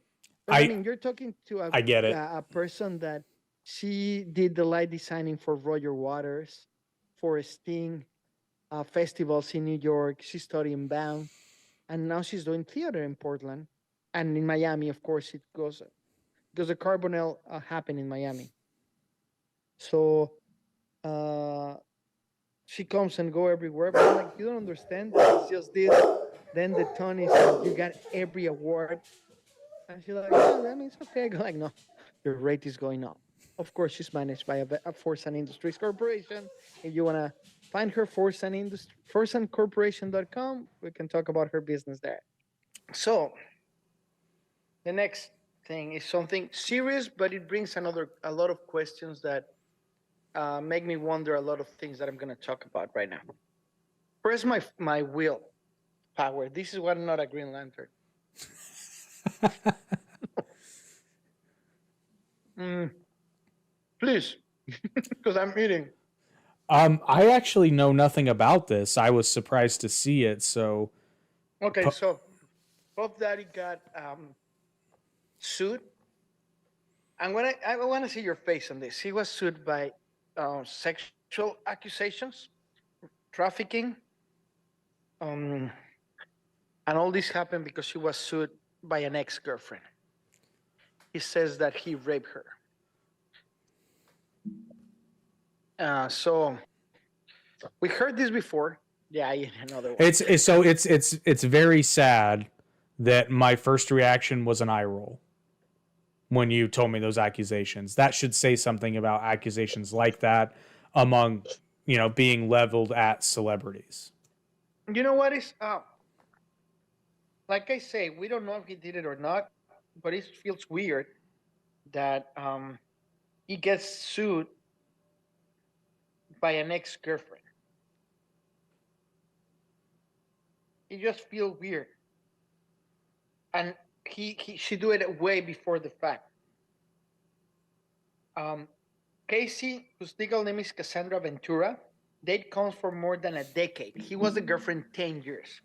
But I mean, you're talking to I get it. a person that she did the light designing for Roger Waters, for Sting, festivals in New York. She studied in Bam, and now she's doing theater in Portland, and in Miami. Of course, it goes because the Carbonell happened in Miami. So she comes and go everywhere. But I'm like, you don't understand. It's just this. Then the Tony said, you got every award. And she's like, yeah, that means okay. I go like, no, your rate is going up. Of course, she's managed by a Force and Industries Corporation. If you want to find her, forceandcorporation.com, we can talk about her business there. So the next thing is something serious, but it brings a lot of questions that make me wonder a lot of things that I'm going to talk about right now. Where's my will power? This is why I'm not a Green Lantern. Please, because I'm eating. I actually know nothing about this. I was surprised to see it. So, Okay, so Puff Daddy got sued. I want to see your face on this. He was sued by sexual accusations, trafficking, um, and all this happened because she was sued by an ex-girlfriend. He says that he raped her. So we heard this before. Yeah, another one. it's very sad that my first reaction was an eye roll when you told me those accusations. That should say something about accusations like that among, being leveled at celebrities. You know what is like I say, we don't know if he did it or not, but it feels weird that he gets sued by an ex-girlfriend. It just feels weird, and she do it way before the fact. Casey, whose legal name is Cassandra Ventura, date comes for more than a decade. He was a girlfriend 10 years.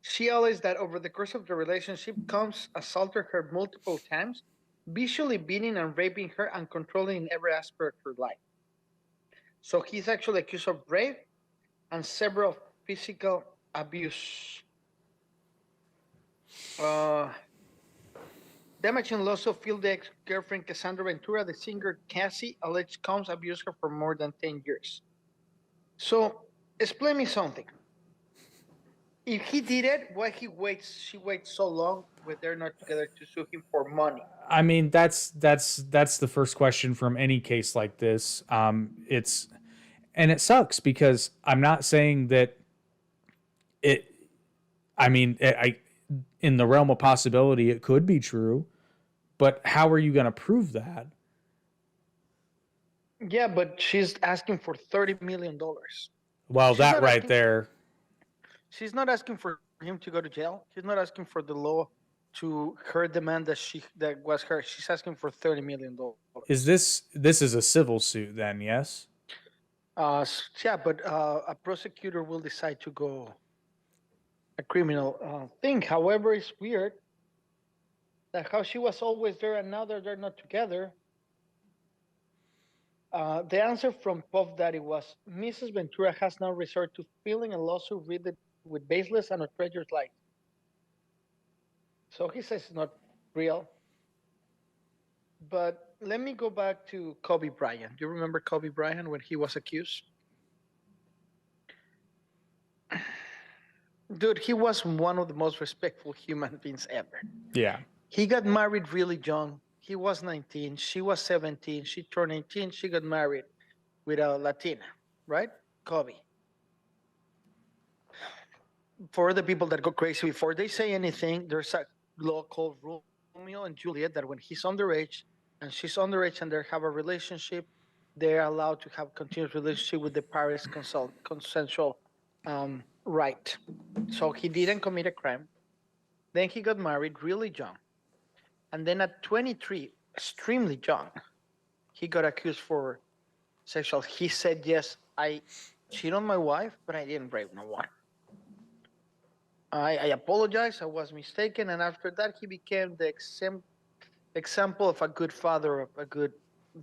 She alleged that over the course of the relationship, Combs assaulted her multiple times, visually beating and raping her and controlling every aspect of her life. So he's actually accused of rape and several physical abuse. Damaging lawsuit filed the ex-girlfriend Cassandra Ventura. The singer Cassie alleged Combs abused her for more than 10 years. So explain me something. If he did it, why she waits so long when they're not together to sue him for money? I mean, that's the first question from any case like this. It sucks because I'm not saying that it. I mean, in the realm of possibility, it could be true, but how are you going to prove that? Yeah, but she's asking for $30 million. Well, that right there. She's not asking for him to go to jail. She's not asking for the law to her demand that was her. She's asking for $30 million. Is this is a civil suit then? Yes. Yeah, but a prosecutor will decide to go a criminal thing. However, it's weird that how she was always there and now they're not together. The answer from Puff Daddy was Mrs. Ventura has now resorted to filing a lawsuit with baseless and outrageous lies. So he says it's not real. But let me go back to Kobe Bryant. Do you remember Kobe Bryant when he was accused? Dude, he was one of the most respectful human beings ever. Yeah. He got married really young. He was 19. She was 17. She turned 18. She got married with a Latina, right? Kobe. For the people that go crazy before they say anything, there's a law called Romeo and Juliet that when he's underage and she's underage and they have a relationship, they're allowed to have continuous relationship with the parents' consensual right. So he didn't commit a crime. Then he got married really young. And then at 23, extremely young, he got accused for sexual. He said, yes, I cheated on my wife, but I didn't rape no one. I apologize. I was mistaken. And after that, he became the example of a good father, of a good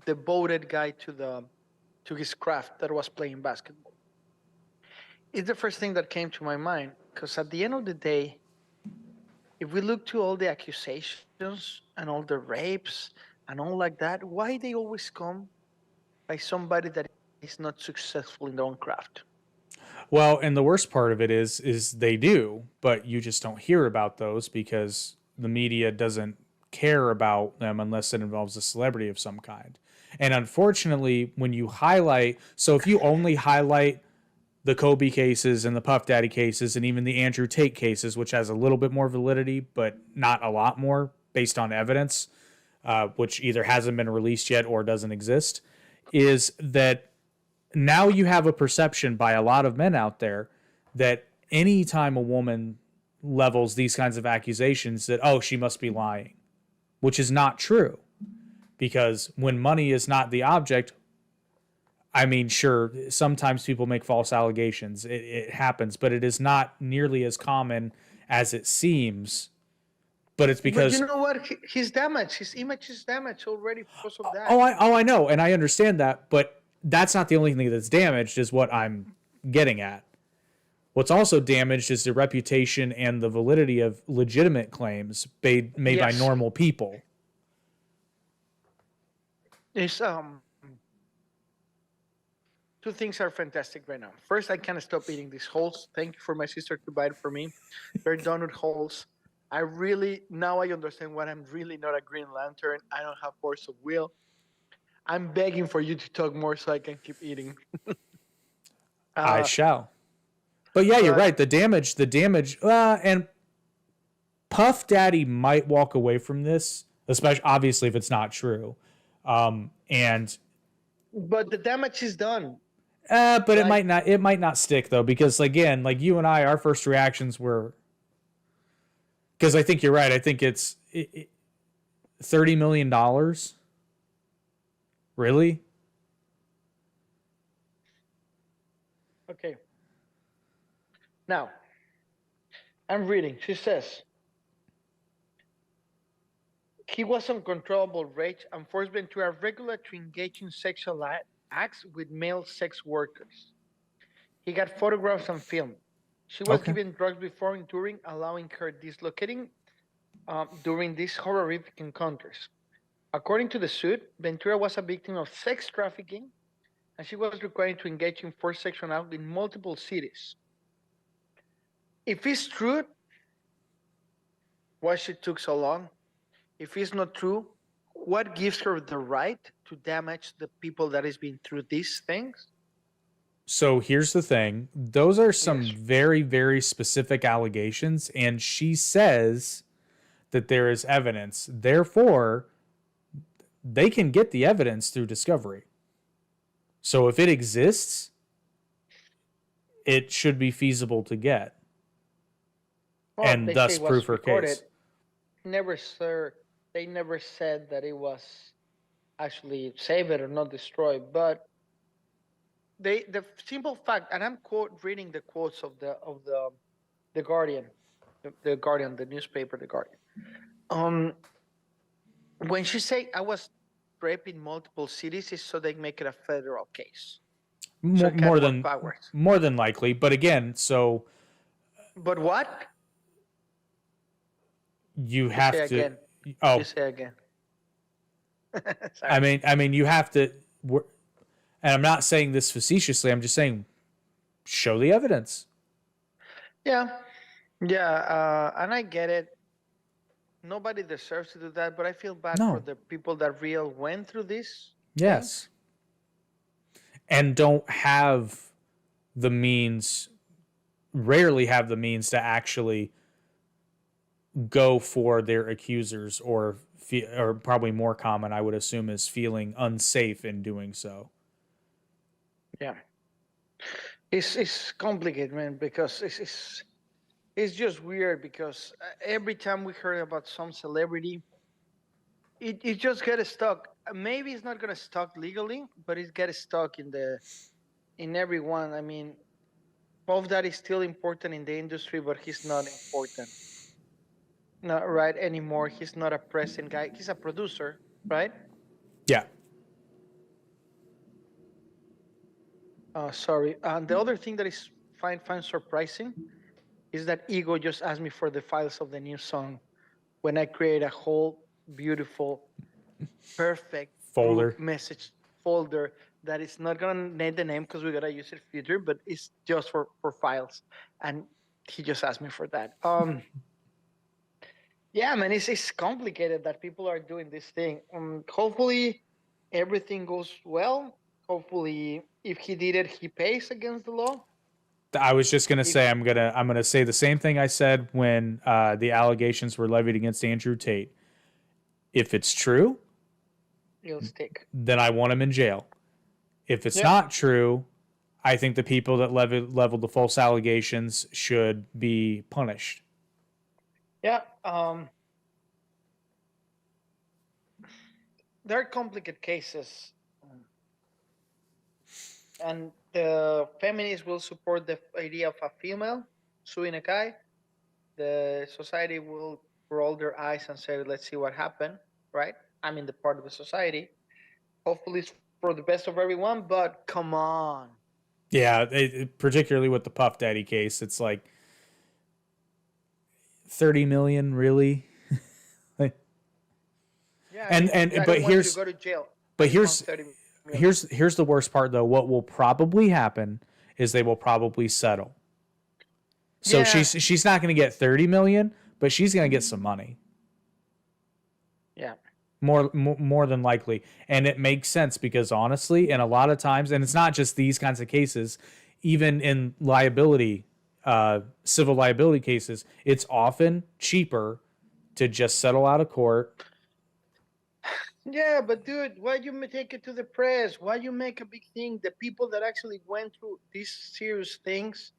devoted guy to his craft that was playing basketball. It's the first thing that came to my mind, because at the end of the day, if we look to all the accusations and all the rapes and all like that, why they always come by somebody that is not successful in their own craft? Well, and the worst part of it is they do, but you just don't hear about those because the media doesn't care about them unless it involves a celebrity of some kind. And unfortunately, when you highlight, so if you only highlight the Kobe cases and the Puff Daddy cases and even the Andrew Tate cases, which has a little bit more validity, but not a lot more based on evidence, which either hasn't been released yet or doesn't exist, is that now you have a perception by a lot of men out there that anytime a woman levels these kinds of accusations that, oh, she must be lying, which is not true. because when money is not the object, I mean, sure, sometimes people make false allegations. It happens, but it is not nearly as common as it seems. But it's But because you know what? He's damaged. His image is damaged already because of that. I know, and I understand that, but that's not the only thing that's damaged. Is what I'm getting at. What's also damaged is the reputation and the validity of legitimate claims made by Yes. normal people. It's two things are fantastic right now. First, I can't stop eating these holes. Thank you for my sister to buy it for me. They're donut holes. Now I understand why I'm really not a Green Lantern. I don't have force of will. I'm begging for you to talk more so I can keep eating. I shall. But yeah, you're but- right. The damage, and Puff Daddy might walk away from this, especially obviously if it's not true. And But the damage is done. but it might not stick though, because again, like you and I, our first reactions were, because I think you're right. I think it's $30 million. Really? Okay. Now, I'm reading. She says, he was uncontrollable rage and forced Ventura regularly to engage in sexual acts with male sex workers. He got photographs and film. She was given drugs before and during, allowing her dislocating during these horrific encounters. According to the suit, Ventura was a victim of sex trafficking, and she was required to engage in forced sexual acts in multiple cities. If it's true, why she took so long? If it's not true, what gives her the right to damage the people that has been through these things? So here's the thing. Those are some Yes. very, very specific allegations, and she says that there is evidence. Therefore, they can get the evidence through discovery. So if it exists, it should be feasible to get. Well, and they thus say it was prove her recorded. case. They never said that it was actually saved or not destroyed, but the simple fact, and I'm reading the quotes of the Guardian, the Guardian, the newspaper, the Guardian. When she say I was raped in multiple cities, is so they make it a federal case. So it More got than powers. more than likely, but again, so But what? you have say to. again. Oh, You say again. I mean, you have to. And I'm not saying this facetiously. I'm just saying, show the evidence. Yeah, and I get it. Nobody deserves to do that, but I feel bad No. for the people that real went through this. Yes. And don't have the means, rarely have the means to actually go for their accusers, or probably more common, I would assume, is feeling unsafe in doing so. Yeah, it's complicated, man, because it's just weird because every time we heard about some celebrity, it just gets stuck. Maybe it's not gonna stuck legally, but it gets stuck in everyone. I mean, Puff Daddy is still important in the industry, but he's not important. Not right anymore. He's not a present guy. He's a producer, right? Yeah. Sorry. And the other thing that is find surprising is that Ego just asked me for the files of the new song when I create a whole beautiful, perfect Folder. group message folder that is not gonna name the name because we gotta use it future, but it's just for files. And he just asked me for that. Yeah, man, it's complicated that people are doing this thing. Hopefully everything goes well. Hopefully if he did it, he pays against the law. I was just gonna say I'm gonna say the same thing I said when the allegations were levied against Andrew Tate. If it's true, It'll stick. then I want him in jail. If it's not true, I think the people that leveled the false allegations should be punished. Yeah. there are complicated cases, and the feminists will support the idea of a female suing a guy. The society will roll their eyes and say, "Let's see what happened." Right? I'm in the part of the society. Hopefully, it's for the best of everyone. But come on. Yeah, particularly with the Puff Daddy case, it's like 30 million, really. Yeah, and I but don't want you to here's go to jail. but I just want 30 million. here's the worst part though. What will probably happen is they will probably settle. So Yeah. she's not going to get 30 million, but she's going to get some money. Yeah. More than likely, and it makes sense because honestly, and a lot of times, and it's not just these kinds of cases, even in liability, civil liability cases, it's often cheaper to just settle out of court. Yeah, but dude, why you take it to the press? Why you make a big thing? The people that actually went through these serious things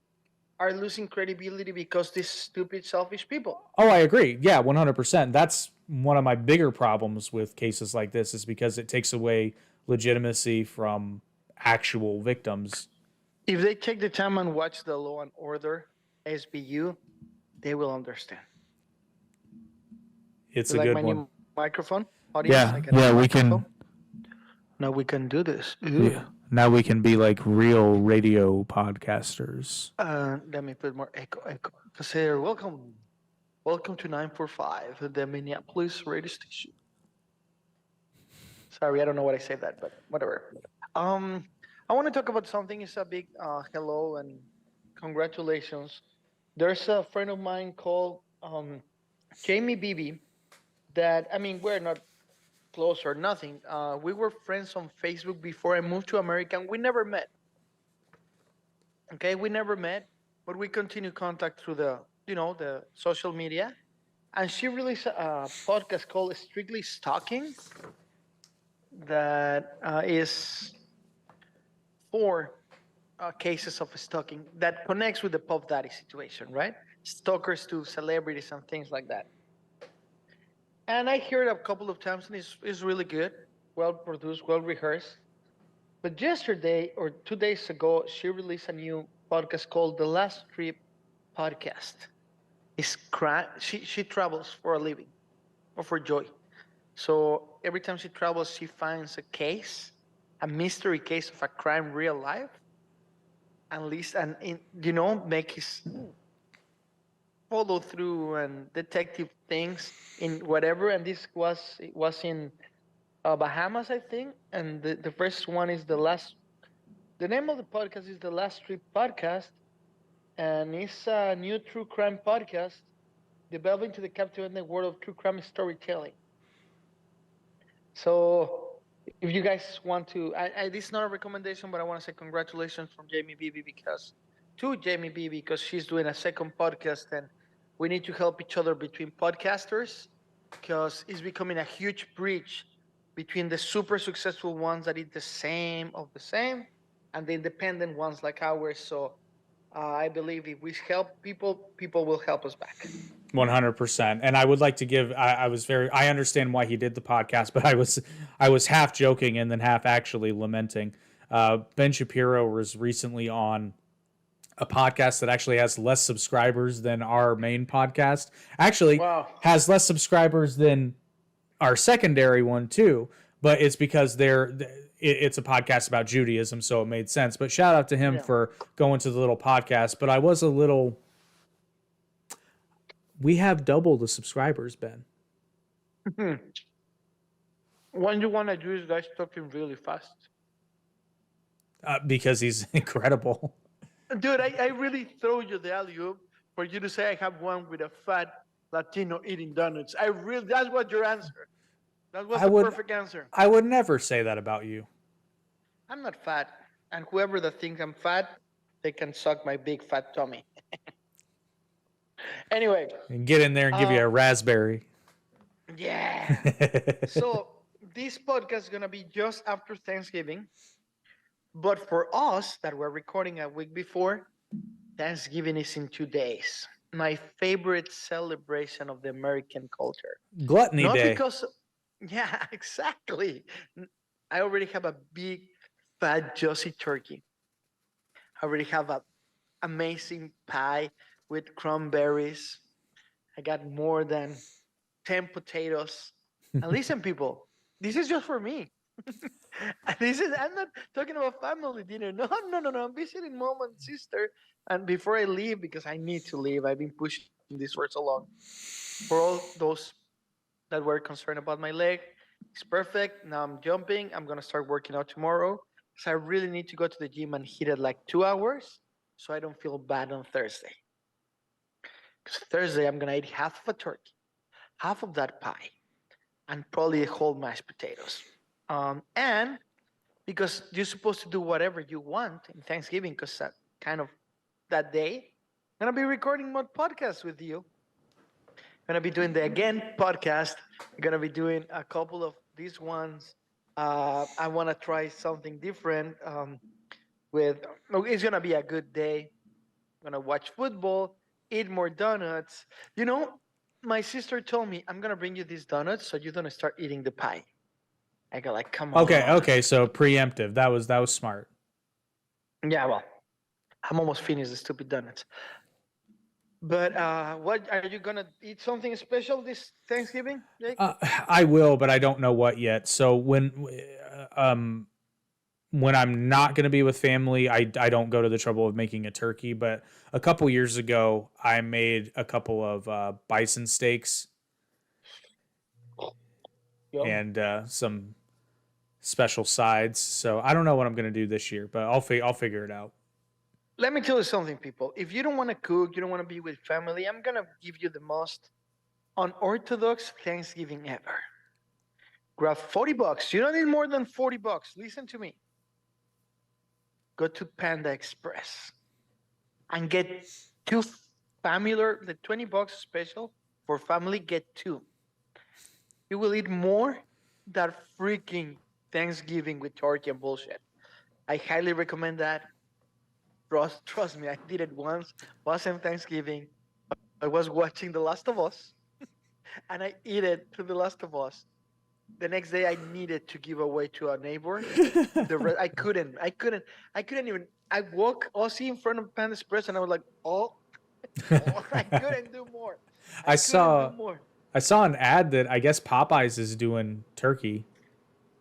are losing credibility because these stupid, selfish people. Oh, I agree. Yeah, 100%. That's one of my bigger problems with cases like this is because it takes away legitimacy from actual victims. If they take the time and watch the Law and Order SBU, they will understand. It's You a like good my one. new microphone? Audience? Yeah, we can. Now we can do this. Yeah. Now we can be like real radio podcasters. Let me put more echo. Say, welcome to 945, the Minneapolis radio station. Sorry, I don't know what I said that, but whatever. I want to talk about something. It's a big hello and congratulations. There's a friend of mine called Jaimie Beebe that, I mean, we're not close or nothing. We were friends on Facebook before I moved to America, and we never met. Okay, we never met, but we continue contact through the social media. And she released a podcast called Strictly Stalking that is 4 cases of stalking that connects with the Puff Daddy situation, right? Stalkers to celebrities and things like that. And I heard it a couple of times, and it's really good, well produced, well rehearsed. But yesterday or 2 days ago, she released a new podcast called The Last Trip Podcast. She travels for a living or for joy. So every time she travels, she finds a case, a mystery case of a crime real life, make his follow through and detective things in whatever. And this was in Bahamas, I think. And the first one is the name of the podcast is The Last Trip Podcast. And it's a new true crime podcast delving into the captivating world of true crime storytelling. So if you guys want to, this is not a recommendation, but I want to say congratulations from Jaimie Beebe because she's doing a second podcast, and we need to help each other between podcasters because it's becoming a huge bridge between the super successful ones that eat the same of the same and the independent ones like ours. So I believe if we help people, people will help us back. 100%. And I would like to give, I understand why he did the podcast, but I was half joking and then half actually lamenting. Ben Shapiro was recently on a podcast that actually has less subscribers than our main podcast. Actually, has less subscribers than our secondary one too, but it's because it's a podcast about Judaism, so it made sense. But shout out to him for going to the little podcast. But I was a little... We have double the subscribers, Ben. When you want to do is guys talking really fast. Because he's incredible. Dude, I really throw you the alley-oop for you to say I have one with a fat Latino eating donuts. That's what your answer. That was the perfect answer. I would never say that about you. I'm not fat. And whoever that thinks I'm fat, they can suck my big fat tummy. Anyway. And get in there and give you a raspberry. Yeah. So this podcast is going to be just after Thanksgiving. But for us that we're recording a week before, Thanksgiving is in 2 days. My favorite celebration of the American culture. Gluttony Day. Yeah, exactly. I already have a big, fat, juicy turkey. I already have a amazing pie with cranberries. I got more than 10 potatoes. And listen, people, this is just for me. And this is, I'm not talking about family dinner. No, no, no, no. I'm visiting mom and sister. And before I leave, because I need to leave, I've been pushing this for so long. For all those that were concerned about my leg, it's perfect. Now I'm jumping. I'm going to start working out tomorrow. So I really need to go to the gym and hit it like 2 hours so I don't feel bad on Thursday. Because Thursday, I'm going to eat half of a turkey, half of that pie, and probably a whole mashed potatoes. And because you're supposed to do whatever you want in Thanksgiving, because that kind of that day, I'm gonna be recording more podcasts with you. I'm gonna be doing the Again podcast. I'm gonna be doing a couple of these ones. I want to try something different. With it's gonna be a good day. I'm gonna watch football, eat more donuts. You know, my sister told me I'm gonna bring you these donuts so you don't start eating the pie. I go like, come Okay, on. okay, so preemptive. That was smart. Yeah, well, I'm almost finished the stupid donuts. But what are you gonna eat? Something special this Thanksgiving, Jake? I will, but I don't know what yet. So when I'm not going to be with family, I don't go to the trouble of making a turkey. But a couple years ago, I made a couple of bison steaks Yum. and some special sides. So I don't know what I'm going to do this year, but I'll figure it out. Let me tell you something, people. If you don't want to cook, you don't want to be with family, I'm gonna give you the most unorthodox Thanksgiving ever. Grab $40. You don't need more than $40. Listen to me. Go to Panda Express and get two familiar, the $20 special for family. Get two. You will eat more than freaking Thanksgiving with turkey and bullshit. I highly recommend that. Trust me, I did it once. Wasn't Thanksgiving. I was watching The Last of Us, and I eat it to The Last of Us. The next day, I needed to give away to a neighbor. I couldn't. I couldn't. I couldn't even. I walk Aussie in front of Panda Express, and I was like, oh, oh, I couldn't do more. I I couldn't do saw more. I saw an ad that I guess Popeyes is doing turkey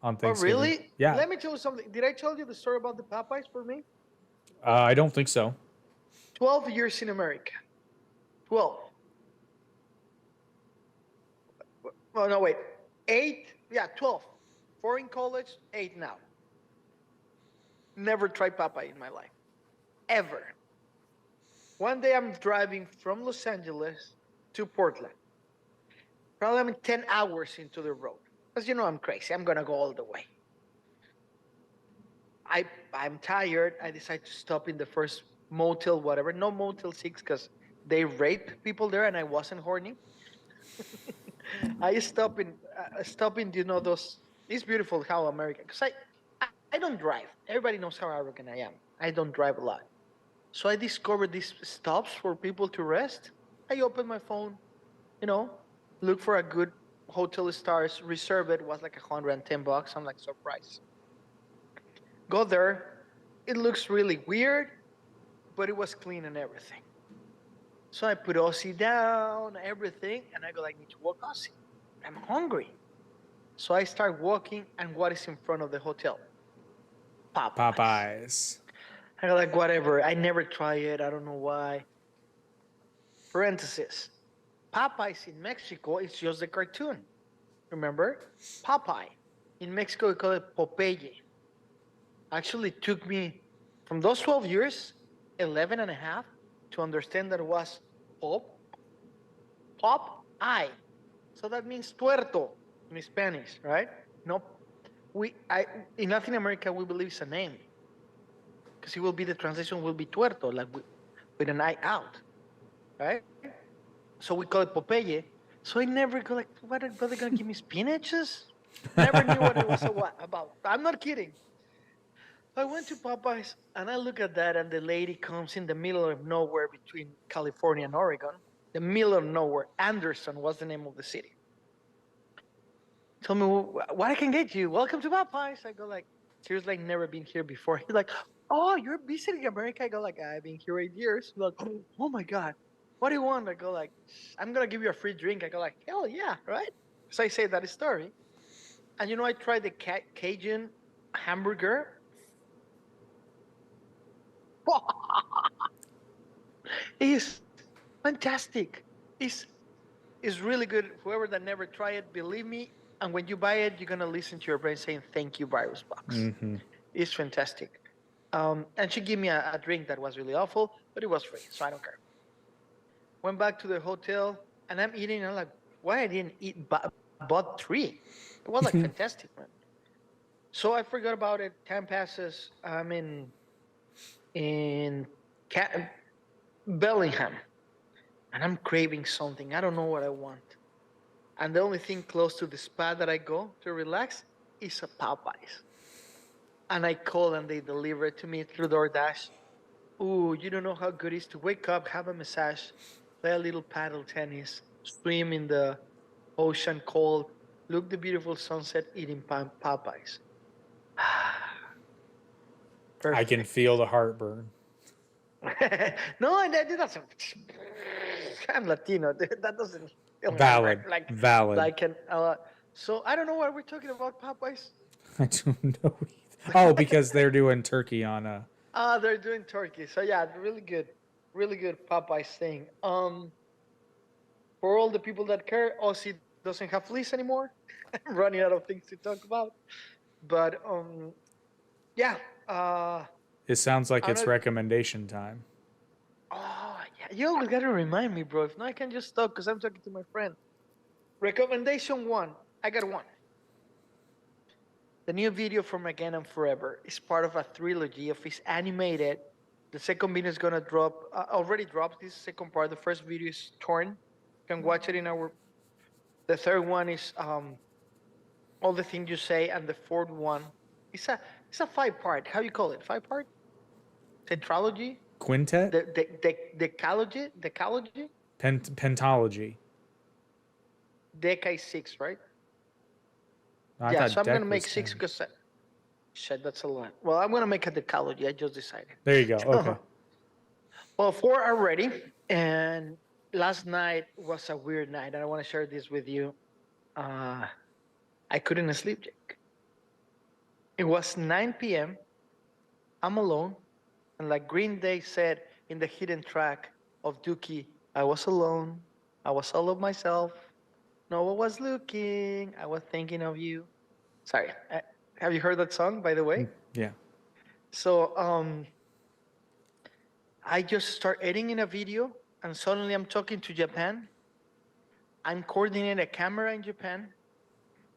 on Oh, Thanksgiving. really? Yeah, Let me tell you something. Did I tell you the story about the Popeyes for me? I don't think so. 12 years in America. 12. Oh, no, wait. 8? Yeah, 12. 4 in college, 8 now. Never tried Popeye in my life. Ever. One day I'm driving from Los Angeles to Portland. Probably I'm 10 hours into the road. As you know, I'm crazy. I'm going to go all the way. I, I'm tired. I decide to stop in the first motel, whatever. No Motel 6 because they rape people there and I wasn't horny. I stop in, those. It's beautiful how America, because I don't drive. Everybody knows how arrogant I am. I don't drive a lot. So I discovered these stops for people to rest. I opened my phone, you know, look for a good hotel stars, reserve it, was like $110. I'm like, surprise. Go there. It looks really weird, but it was clean and everything. So I put Aussie down, everything, and I go like, I need to walk Aussie. I'm hungry. So I start walking, and what is in front of the hotel? Popeyes. Popeyes. I go like, whatever. I never try it. I don't know why. Parenthesis. Popeyes in Mexico is just a cartoon. Remember? Popeye. In Mexico, we call it Popeye. Actually, it took me, from those 12 years, 11 and a half, to understand that it was pop, I. So that means tuerto in Spanish, right? No, in Latin America, we believe it's a name. Because it will be, the translation will be tuerto, like with an eye out, right? So we call it Popeye. So I never go like, what are they going to give me spinaches? Never knew what it was about. I'm not kidding. I went to Popeyes and I look at that, and the lady comes in the middle of nowhere between California and Oregon. The middle of nowhere. Anderson was the name of the city. Tell me what I can get you. Welcome to Popeyes. I go like, seriously, like never been here before. He's like, oh, you're visiting America. I go like, I've been here 8 years. He's like, oh my god, what do you want? I go like, I'm gonna give you a free drink. I go like, hell yeah, right? So I say that story, and I tried the Cajun hamburger. It's fantastic. It's it's really good. Whoever that never tried it, believe me. And when you buy it, you're gonna listen to your brain saying "Thank you, Virus Box." Mm-hmm. It's fantastic. And she gave me a drink that was really awful, but it was free, so I don't care. Went back to the hotel, and I'm eating. And I'm like, why I didn't eat? Bought three. It was like fantastic, man. So I forgot about it. Time passes. I'm in Bellingham, and I'm craving something. I don't know what I want. And the only thing close to the spa that I go to relax is a Popeyes. And I call and they deliver it to me through DoorDash. Ooh, you don't know how good it is to wake up, have a massage, play a little paddle tennis, swim in the ocean cold, look the beautiful sunset, eating Popeyes. I can Perfect. feel the heartburn. No, that doesn't. I'm Latino. That doesn't feel Valid. like Valid. like an. So I don't know why we're talking about Popeyes. I don't know. Oh, because they're doing turkey on a. They're doing turkey. So yeah, really good Popeyes thing. For all the people that care, Aussie doesn't have fleece anymore. I'm running out of things to talk about. But yeah. It sounds like it's not, recommendation time. oh yeah, you always gotta remind me, bro. If not, I can just talk because I'm talking to my friend. Recommendation one. I got one. The new video from Again and Forever is part of a trilogy of his animated. The second video is gonna drop. Already dropped this second part. The first video is torn. You can watch it in our. The third one is all the things you say, and the fourth one it's a 5-part. How you call it? 5-part? Tetralogy? Quintet? The decalogy? Pentology. Deca is 6, right? I Yeah, thought so I'm Deck gonna make was 6 10. because shit, that's a lot. Well, I'm gonna make a decalogy. I just decided. There you go. Okay. Well, 4 are ready, and last night was a weird night, and I want to share this with you. I couldn't sleep, Jake. It was 9 p.m. I'm alone, and like Green Day said in the hidden track of Dookie, I was alone. I was all of myself. No one was looking. I was thinking of you. Sorry. Have you heard that song, by the way? Yeah. So I just start editing a video, and suddenly I'm talking to Japan. I'm coordinating a camera in Japan.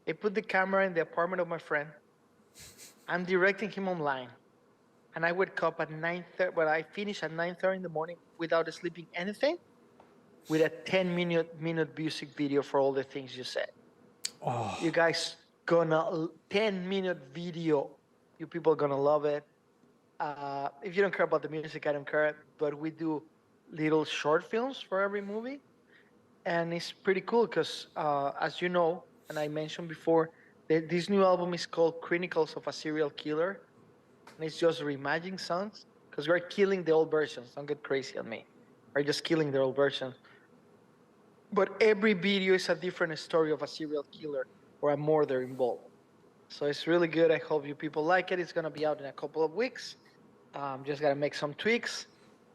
I put the camera in the apartment of my friend. I'm directing him online. And I wake up at 9:30, but I finish at 9:30 in the morning without sleeping anything, with a 10-minute music video for all the things you said. Oh. You guys gonna 10-minute video. You people gonna love it. If you don't care about the music, I don't care. But we do little short films for every movie, and it's pretty cool because, as you know, and I mentioned before, this new album is called Chronicles of a Serial Killer, and it's just reimagining songs because we're killing the old versions. Don't get crazy on me. We're just killing the old versions. But every video is a different story of a serial killer or a murder involved. So it's really good. I hope you people like it. It's gonna be out in a couple of weeks. Just gotta make some tweaks,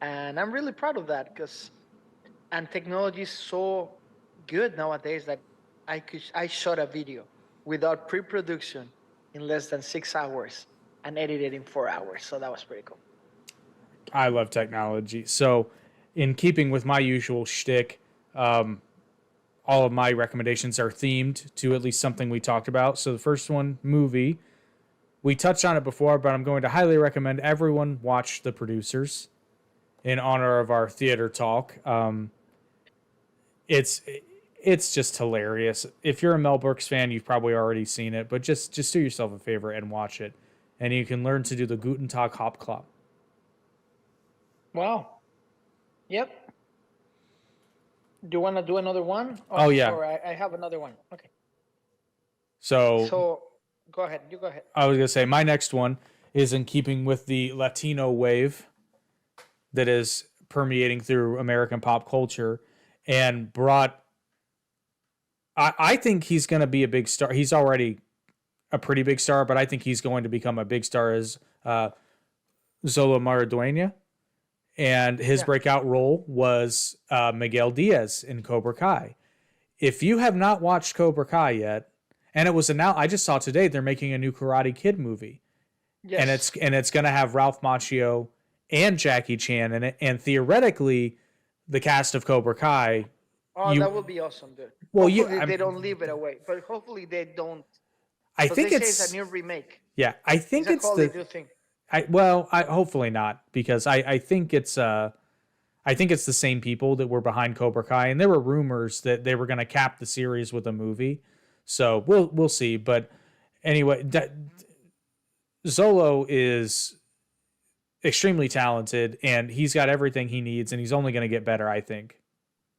and I'm really proud of that because, and technology is so good nowadays that I shot a video without pre-production in less than 6 hours and edited in 4 hours. So that was pretty cool. I love technology. So, in keeping with my usual shtick, all of my recommendations are themed to at least something we talked about. So, the first one, movie. We touched on it before, but I'm going to highly recommend everyone watch The Producers in honor of our theater talk. It's just hilarious. If you're a Mel Brooks fan, you've probably already seen it, but just do yourself a favor and watch it, and you can learn to do the Guten Tag Hopklop. Wow. Yep. Do you want to do another one? Oh, yeah. Or I have another one. Okay. So go ahead. You go ahead. I was gonna say my next one is in keeping with the Latino wave that is permeating through American pop culture, and brought. I think he's going to be a big star. He's already a pretty big star, but I think he's going to become a big star as Zola Maridueña. And his breakout role was Miguel Diaz in Cobra Kai. If you have not watched Cobra Kai yet, and it was announced, I just saw today they're making a new Karate Kid movie, and it's going to have Ralph Macchio and Jackie Chan in it, and theoretically, the cast of Cobra Kai. That would be awesome, dude. Well, hopefully they don't leave it away, but hopefully they don't. I think it's a new remake. Yeah, I think it's the thing. Hopefully not, because I think it's the same people that were behind Cobra Kai, and there were rumors that they were going to cap the series with a movie, so we'll see. But anyway, Zolo is extremely talented, and he's got everything he needs, and he's only going to get better, I think.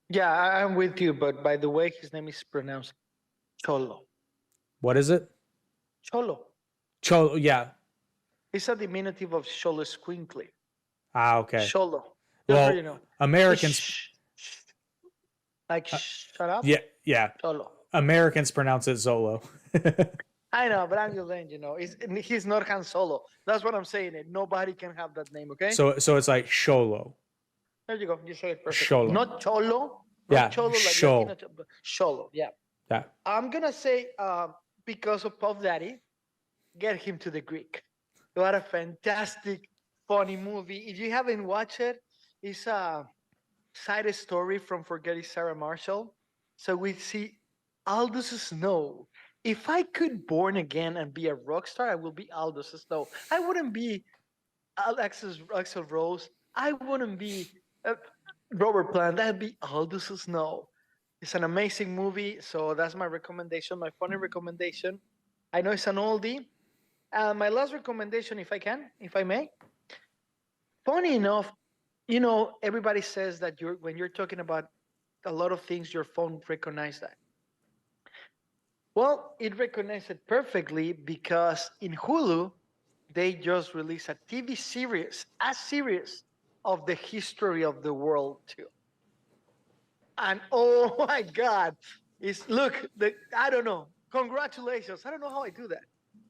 Yeah, I'm with you, but by the way, his name is pronounced Cholo. What is it? Cholo. Cholo, yeah. It's a diminutive of Cholo Squinkly. Ah, okay. Cholo. Well, you know. Americans... shut up? Yeah. Cholo. Americans pronounce it Zolo. I know, but I'm just saying, he's not Han Solo. That's what I'm saying. Nobody can have that name, okay? So it's like Sholo. There you go. You say it perfect. Cholo. Not Cholo. Yeah. Cholo like Latino, but Cholo. Yeah. Yeah. I'm gonna say because of Puff Daddy, get him to the Greek. What a fantastic, funny movie. If you haven't watched it, it's a side story from Forgetting Sarah Marshall. So we see Aldous Snow. If I could born again and be a rock star, I will be Aldous Snow. I wouldn't be Axl Rose. I wouldn't be Robert Plant. That'd be Aldous Snow. It's an amazing movie, so that's my recommendation, my funny recommendation. I know it's an oldie. My last recommendation, if I may. Funny enough, everybody says that when you're talking about a lot of things, your phone recognizes that. Well, it recognized it perfectly because in Hulu, they just released a TV series, of the history of the world too. And oh my God, I don't know. Congratulations. I don't know how I do that.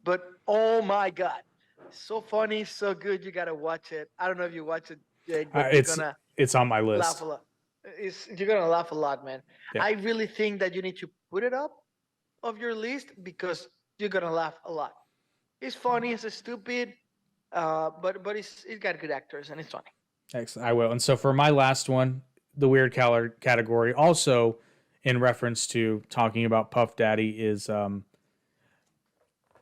But oh my God. So funny, so good. You gotta watch it. I don't know if you watch it, Jake, but it's on my list. Laugh a lot. You're gonna laugh a lot, man. Yeah. I really think that you need to put it up of your list because you're gonna laugh a lot. It's funny, it's stupid, but it's got good actors and it's funny. Excellent. I will. And so for my last one, the weird category, also in reference to talking about Puff Daddy, is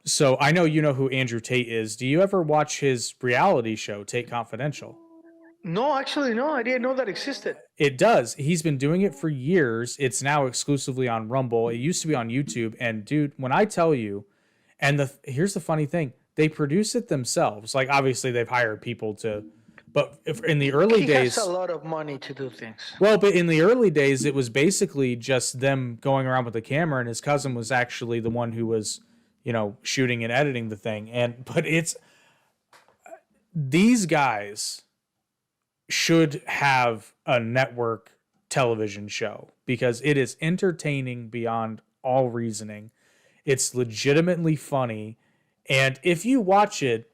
so I know you know who Andrew Tate is. Do you ever watch his reality show, Tate Confidential? No, actually, no. I didn't know that existed. It does. He's been doing it for years. It's now exclusively on Rumble. It used to be on YouTube. And dude, when I tell you, and here's the funny thing, they produce it themselves. Like obviously they've hired people to, but in the early days, he has a lot of money to do things. Well, but in the early days, it was basically just them going around with the camera, and his cousin was actually the one who was, shooting and editing the thing. But it's these guys should have a network television show because it is entertaining beyond all reasoning. It's legitimately funny. And if you watch it,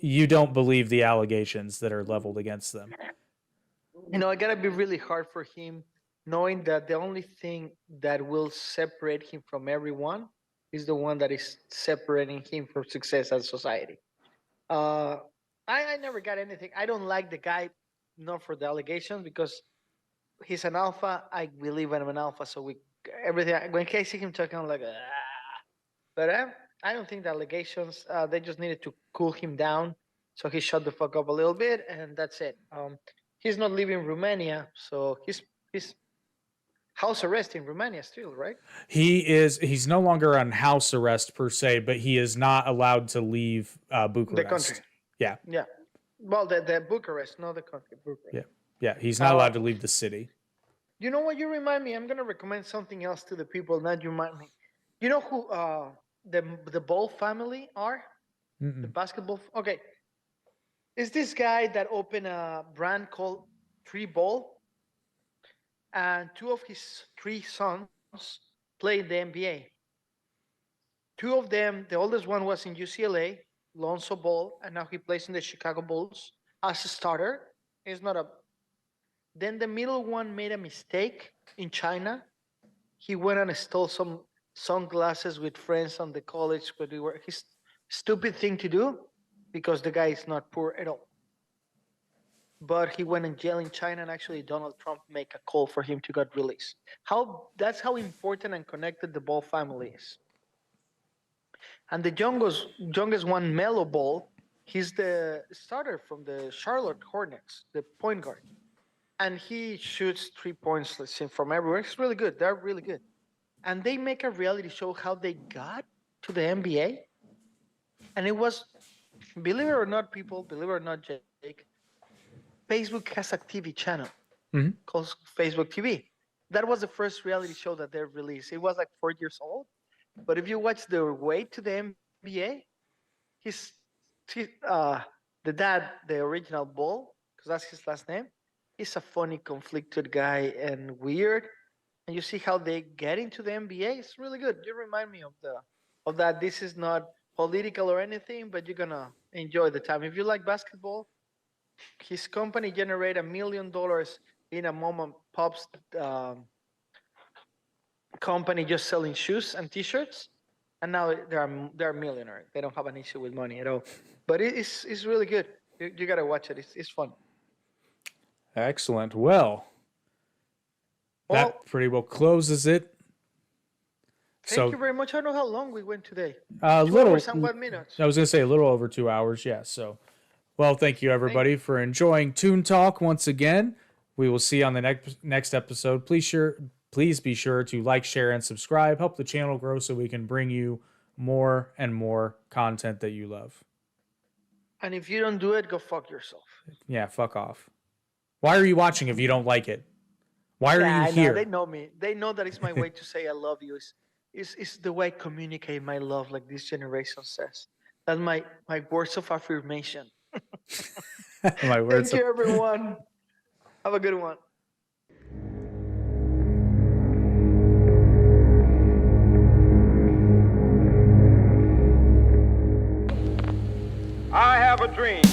you don't believe the allegations that are leveled against them. It gotta be really hard for him knowing that the only thing that will separate him from everyone is the one that is separating him from success as society. I never got anything. I don't like the guy, not for the allegations, because he's an alpha. I believe I'm an alpha, so everything. When I see him talking, I'm like, but I don't think the allegations. They just needed to cool him down, so he shut the fuck up a little bit, and that's it. He's not leaving Romania, so he's house arrest in Romania still, right? He's no longer on house arrest per se, but he is not allowed to leave Bucharest. The country. Yeah. Yeah. Well, the Bucharest, not the country. Bucharest. Yeah. He's not allowed to leave the city. You know what? You remind me. I'm gonna recommend something else to the people. Now you remind me. You know who the Ball family are? The Mm-mm. basketball. Okay, it's this guy that opened a brand called Three Ball, and two of his three sons played the NBA. Two of them, the oldest one was in UCLA, Lonzo Ball, and now he plays in the Chicago Bulls as a starter. He's not a. Then the middle one made a mistake in China. He went and stole some sunglasses with friends on the college where they were his stupid thing to do because the guy is not poor at all. But he went in jail in China, and actually Donald Trump make a call for him to get released. How that's how important and connected the Ball family is. And the youngest one, Melo Ball, he's the starter from the Charlotte Hornets, the point guard, and he shoots 3 points, let's say, from everywhere. It's really good. They're really good, and they make a reality show how they got to the NBA, and it was, believe it or not, people, believe it or not, Jake, Facebook has a TV channel Mhm. called Facebook TV. That was the first reality show that they released. It was like 4 years old. But if you watch the way to the NBA, he's, the dad, the original Ball, because that's his last name, he's a funny, conflicted guy and weird. And you see how they get into the NBA. It's really good. You remind me of that. This is not political or anything, but you're gonna enjoy the time. If you like basketball, his company generated $1 million in a mom and pop's company just selling shoes and T-shirts, and now they're millionaire. They don't have an issue with money at all. But it's really good. You gotta watch it. It's fun. Excellent. Well, Well, that pretty well closes it. thank you very much. I don't know how long we went today. A 2 hours and 1 minute. I was going to say a little over 2 hours. Yeah. So, well, thank you everybody for enjoying Toon Talk once again. We will see you on the next episode. Please be sure to like, share, and subscribe. Help the channel grow so we can bring you more and more content that you love. And if you don't do it, go fuck yourself. Yeah, fuck off. Why are you watching if you don't like it? Why are Yeah, you here? They know me. They know that it's my way to say I love you. It's the way I communicate my love, like this generation says. That's my words of affirmation. My words. Thank you, everyone. Have a good one. I have a dream